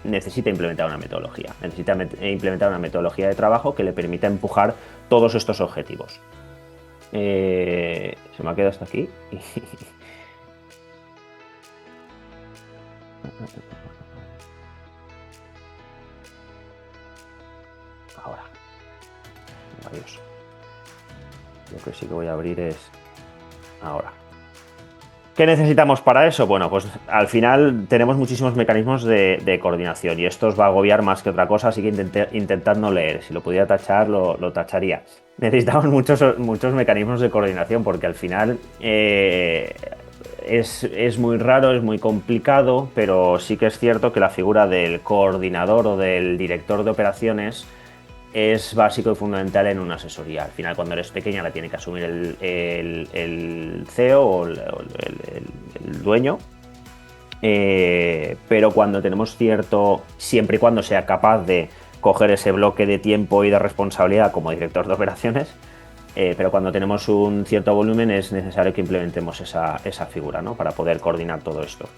necesita implementar una metodología. Necesita implementar una metodología de trabajo que le permita empujar todos estos objetivos. Se me ha quedado hasta aquí. Ahora. Maravilloso. Lo que sí que voy a abrir es ahora. ¿Qué necesitamos para eso? Bueno, pues al final tenemos muchísimos mecanismos de coordinación y esto os va a agobiar más que otra cosa, así que intentad no leer. Si lo pudiera tachar, lo tacharía. Necesitamos muchos mecanismos de coordinación porque al final es muy raro, es muy complicado, pero sí que es cierto que la figura del coordinador o del director de operaciones es básico y fundamental en una asesoría. Al final, cuando eres pequeña, la tiene que asumir el CEO o el dueño. Pero cuando tenemos siempre y cuando sea capaz de coger ese bloque de tiempo y de responsabilidad como director de operaciones, pero cuando tenemos un cierto volumen es necesario que implementemos esa figura, ¿no? Para poder coordinar todo esto.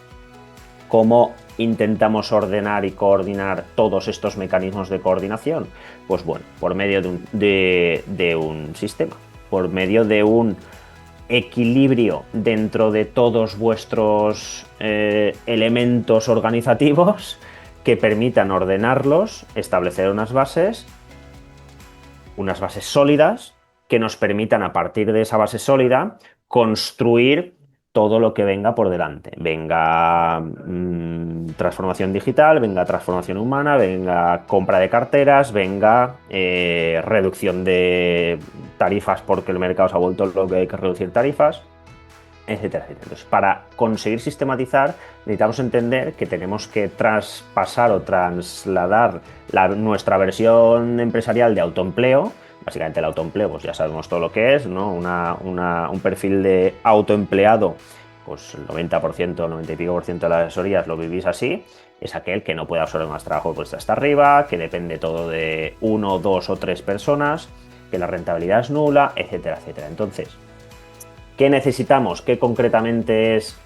¿Cómo intentamos ordenar y coordinar todos estos mecanismos de coordinación? Pues bueno, por medio de un sistema, por medio de un equilibrio dentro de todos vuestros elementos organizativos que permitan ordenarlos, establecer unas bases sólidas que nos permitan a partir de esa base sólida construir todo lo que venga por delante. Venga transformación digital, venga transformación humana, venga compra de carteras, venga reducción de tarifas porque el mercado se ha vuelto loco y hay que reducir tarifas, etcétera, etcétera. Entonces, para conseguir sistematizar, necesitamos entender que tenemos que traspasar o trasladar nuestra versión empresarial de autoempleo. Básicamente el autoempleo, pues ya sabemos todo lo que es, ¿no? Un perfil de autoempleado, pues el 90%, 90 y pico por ciento de las asesorías lo vivís así. Es aquel que no puede absorber más trabajo pues hasta arriba, que depende todo de 1, 2 o 3 personas, que la rentabilidad es nula, etcétera, etcétera. Entonces, ¿qué necesitamos? ¿Qué concretamente es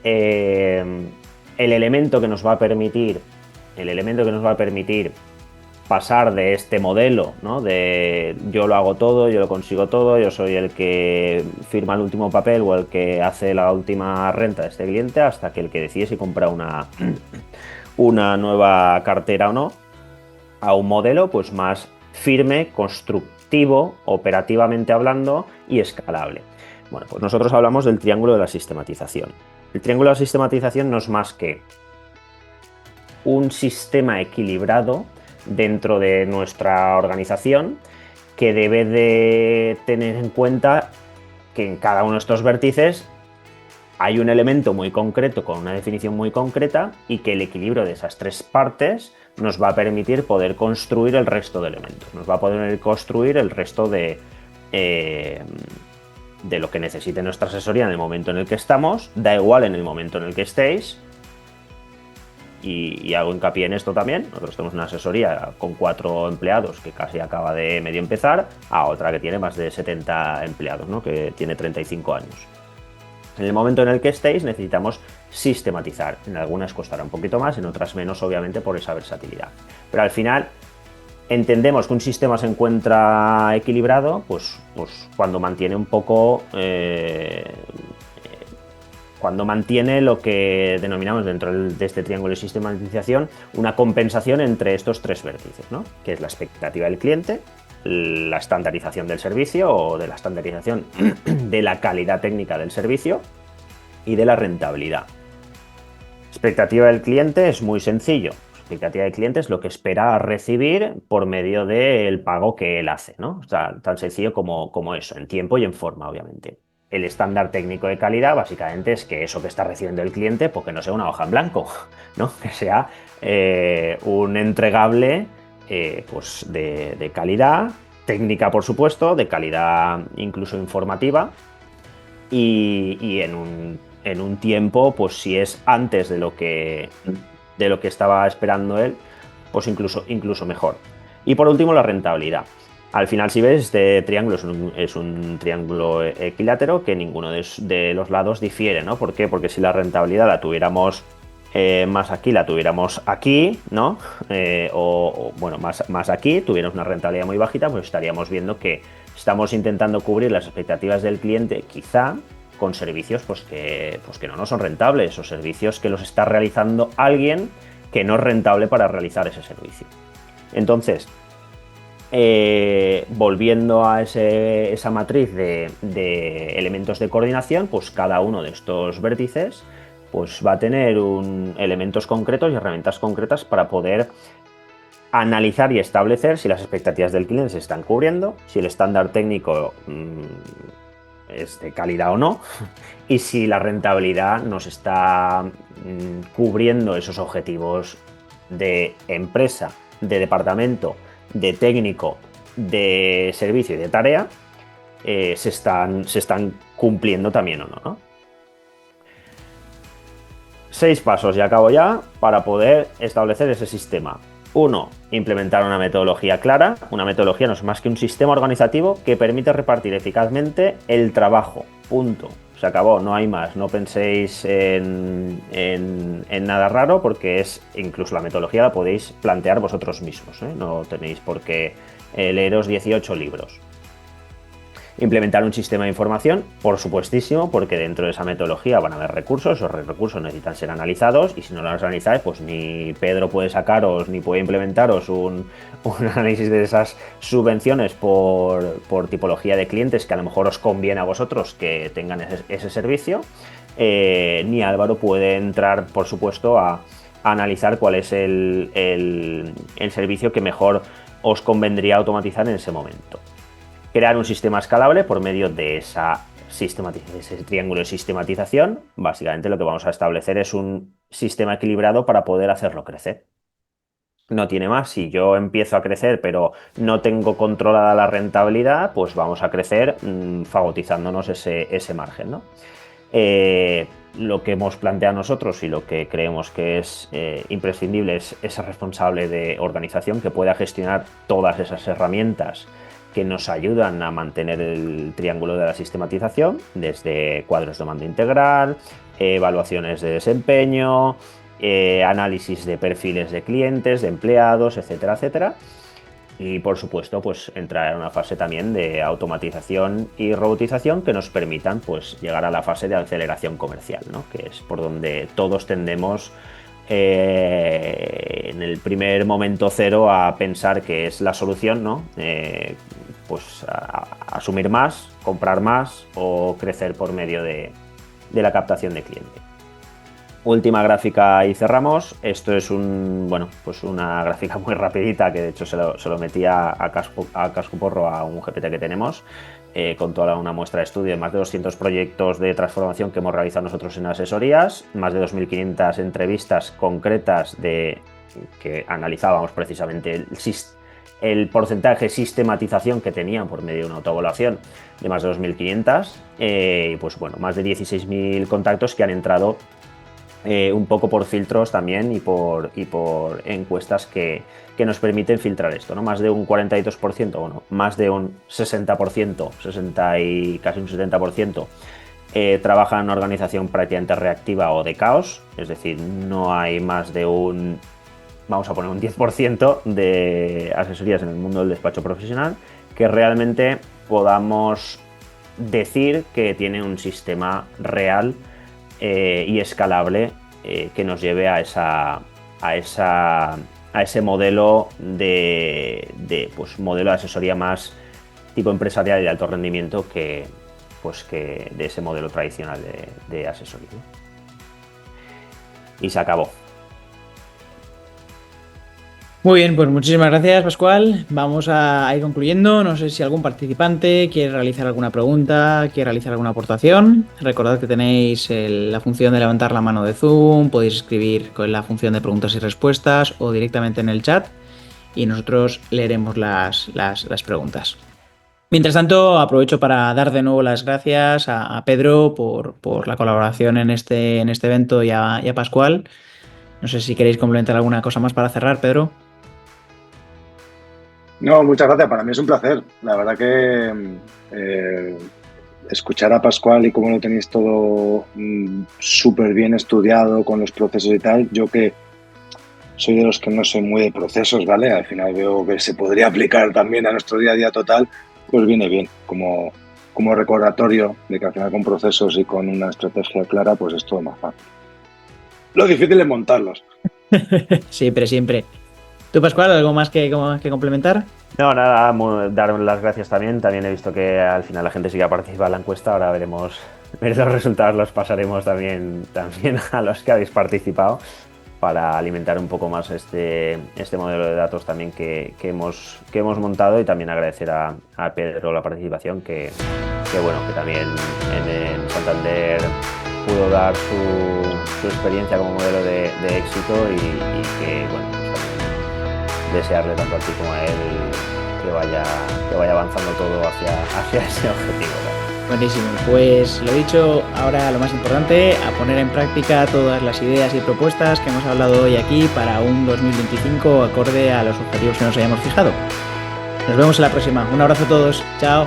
el elemento que nos va a permitir pasar de este modelo, ¿no? De yo lo hago todo, yo lo consigo todo, yo soy el que firma el último papel o el que hace la última renta de este cliente, hasta que el que decide si compra una nueva cartera o no, a un modelo pues más firme, constructivo, operativamente hablando y escalable? Bueno, pues nosotros hablamos del triángulo de la sistematización. El triángulo de la sistematización no es más que un sistema equilibrado dentro de nuestra organización que debe de tener en cuenta que en cada uno de estos vértices hay un elemento muy concreto con una definición muy concreta y que el equilibrio de esas tres partes nos va a permitir poder construir el resto de elementos, nos va a poder construir el resto de lo que necesite nuestra asesoría en el momento en el que estamos, da igual en el momento en el que estéis. Y hago hincapié en esto también. Nosotros tenemos una asesoría con 4 empleados que casi acaba de medio empezar, a otra que tiene más de 70 empleados, ¿no? Que tiene 35 años. En el momento en el que estéis necesitamos sistematizar. En algunas costará un poquito más, en otras menos, obviamente, por esa versatilidad. Pero al final entendemos que un sistema se encuentra equilibrado pues cuando mantiene un poco... cuando mantiene lo que denominamos dentro de este triángulo de sistematización una compensación entre estos 3 vértices, ¿no? Que es la expectativa del cliente, la estandarización del servicio o de la estandarización de la calidad técnica del servicio y de la rentabilidad. Expectativa del cliente es muy sencillo. Expectativa del cliente es lo que espera recibir por medio del pago que él hace, ¿no? O sea, tan sencillo como eso, en tiempo y en forma, obviamente. El estándar técnico de calidad básicamente es que eso que está recibiendo el cliente, pues que no sea una hoja en blanco, ¿no? Que sea un entregable pues de calidad, técnica por supuesto, de calidad incluso informativa y en un tiempo, pues si es antes de lo que estaba esperando él, pues incluso mejor. Y por último, la rentabilidad. Al final, si ves, este triángulo es un triángulo equilátero que ninguno de los lados difiere, ¿no? ¿Por qué? Porque si la rentabilidad la tuviéramos más aquí, la tuviéramos aquí, ¿no? Bueno, más aquí, tuviéramos una rentabilidad muy bajita, pues estaríamos viendo que estamos intentando cubrir las expectativas del cliente, quizá con servicios pues que no nos son rentables, o servicios que los está realizando alguien que no es rentable para realizar ese servicio. Entonces, volviendo a esa matriz de elementos de coordinación, pues cada uno de estos vértices pues va a tener elementos concretos y herramientas concretas para poder analizar y establecer si las expectativas del cliente se están cubriendo, si el estándar técnico es de calidad o no, y si la rentabilidad nos está cubriendo esos objetivos de empresa, de departamento, de técnico, de servicio y de tarea, se están cumpliendo también o no, ¿no? 6 pasos, y acabo ya, para poder establecer ese sistema. 1. Implementar una metodología clara. Una metodología no es más que un sistema organizativo que permite repartir eficazmente el trabajo. Punto. Se acabó, no hay más. No penséis en nada raro, porque incluso la metodología la podéis plantear vosotros mismos, ¿eh? No tenéis por qué leeros 18 libros. Implementar un sistema de información, por supuestísimo, porque dentro de esa metodología van a haber recursos, esos recursos necesitan ser analizados, y si no los analizáis, pues ni Pedro puede sacaros ni puede implementaros un análisis de esas subvenciones por tipología de clientes que a lo mejor os conviene a vosotros que tengan ese servicio, ni Álvaro puede entrar, por supuesto, a analizar cuál es el servicio que mejor os convendría automatizar en ese momento. Crear un sistema escalable por medio de ese triángulo de sistematización. Básicamente lo que vamos a establecer es un sistema equilibrado para poder hacerlo crecer. No tiene más. Si yo empiezo a crecer pero no tengo controlada la rentabilidad, pues vamos a crecer fagotizándonos ese margen, ¿no? Lo que hemos planteado nosotros y lo que creemos que es imprescindible es ese responsable de organización que pueda gestionar todas esas herramientas que nos ayudan a mantener el triángulo de la sistematización, desde cuadros de mando integral, evaluaciones de desempeño, análisis de perfiles de clientes, de empleados, etcétera, etcétera. Y por supuesto, pues entrar en una fase también de automatización y robotización que nos permitan pues llegar a la fase de aceleración comercial, ¿no? Que es por donde todos tendemos en el primer momento cero a pensar que es la solución, ¿no? Pues a asumir más, comprar más o crecer por medio de la captación de cliente. Última gráfica y cerramos. Esto es una gráfica muy rapidita que de hecho se lo metí a casco porro a un GPT que tenemos, con toda una muestra de estudio de más de 200 proyectos de transformación que hemos realizado nosotros en asesorías, más de 2.500 entrevistas concretas que analizábamos precisamente el porcentaje de sistematización que tenían por medio de una autoevaluación de más de 2.500, y pues bueno, más de 16.000 contactos que han entrado un poco por filtros también y por encuestas que nos permiten filtrar esto, ¿no? Más de un 42%, bueno, más de un 60%, 60 y casi un 70%, trabajan en una organización prácticamente reactiva o de caos, es decir, no hay más de vamos a poner un 10% de asesorías en el mundo del despacho profesional que realmente podamos decir que tiene un sistema real y escalable que nos lleve a ese modelo pues modelo de asesoría más tipo empresarial y de alto rendimiento que de ese modelo tradicional de asesoría, ¿no? Y se acabó. Muy bien, pues muchísimas gracias, Pascual. Vamos a ir concluyendo. No sé si algún participante quiere realizar alguna pregunta, quiere realizar alguna aportación. Recordad que tenéis la función de levantar la mano de Zoom, podéis escribir con la función de preguntas y respuestas o directamente en el chat y nosotros leeremos las preguntas. Mientras tanto, aprovecho para dar de nuevo las gracias a Pedro por la colaboración en este evento y a Pascual. No sé si queréis complementar alguna cosa más para cerrar, Pedro. No, muchas gracias. Para mí es un placer. La verdad que escuchar a Pascual y cómo lo tenéis todo súper bien estudiado con los procesos y tal, yo que soy de los que no soy muy de procesos, ¿vale? Al final veo que se podría aplicar también a nuestro día a día total, pues viene bien como recordatorio de que al final con procesos y con una estrategia clara, pues es todo más fácil. Lo difícil es montarlos. Siempre. ¿Tú, Pascual, algo más que complementar? No, nada, dar las gracias también. También he visto que al final la gente sí que ha participado en la encuesta. Ahora veremos los resultados, los pasaremos también a los que habéis participado para alimentar un poco más este modelo de datos también que hemos montado, y también agradecer a Pedro la participación, que bueno, que también en Santander pudo dar su experiencia como modelo de éxito, y que bueno, pues desearle tanto a ti como a él que vaya avanzando todo hacia ese objetivo, ¿no? Buenísimo, pues lo dicho, ahora lo más importante, a poner en práctica todas las ideas y propuestas que hemos hablado hoy aquí para un 2025 acorde a los objetivos que nos hayamos fijado. Nos vemos en la próxima. Un abrazo a todos. Chao.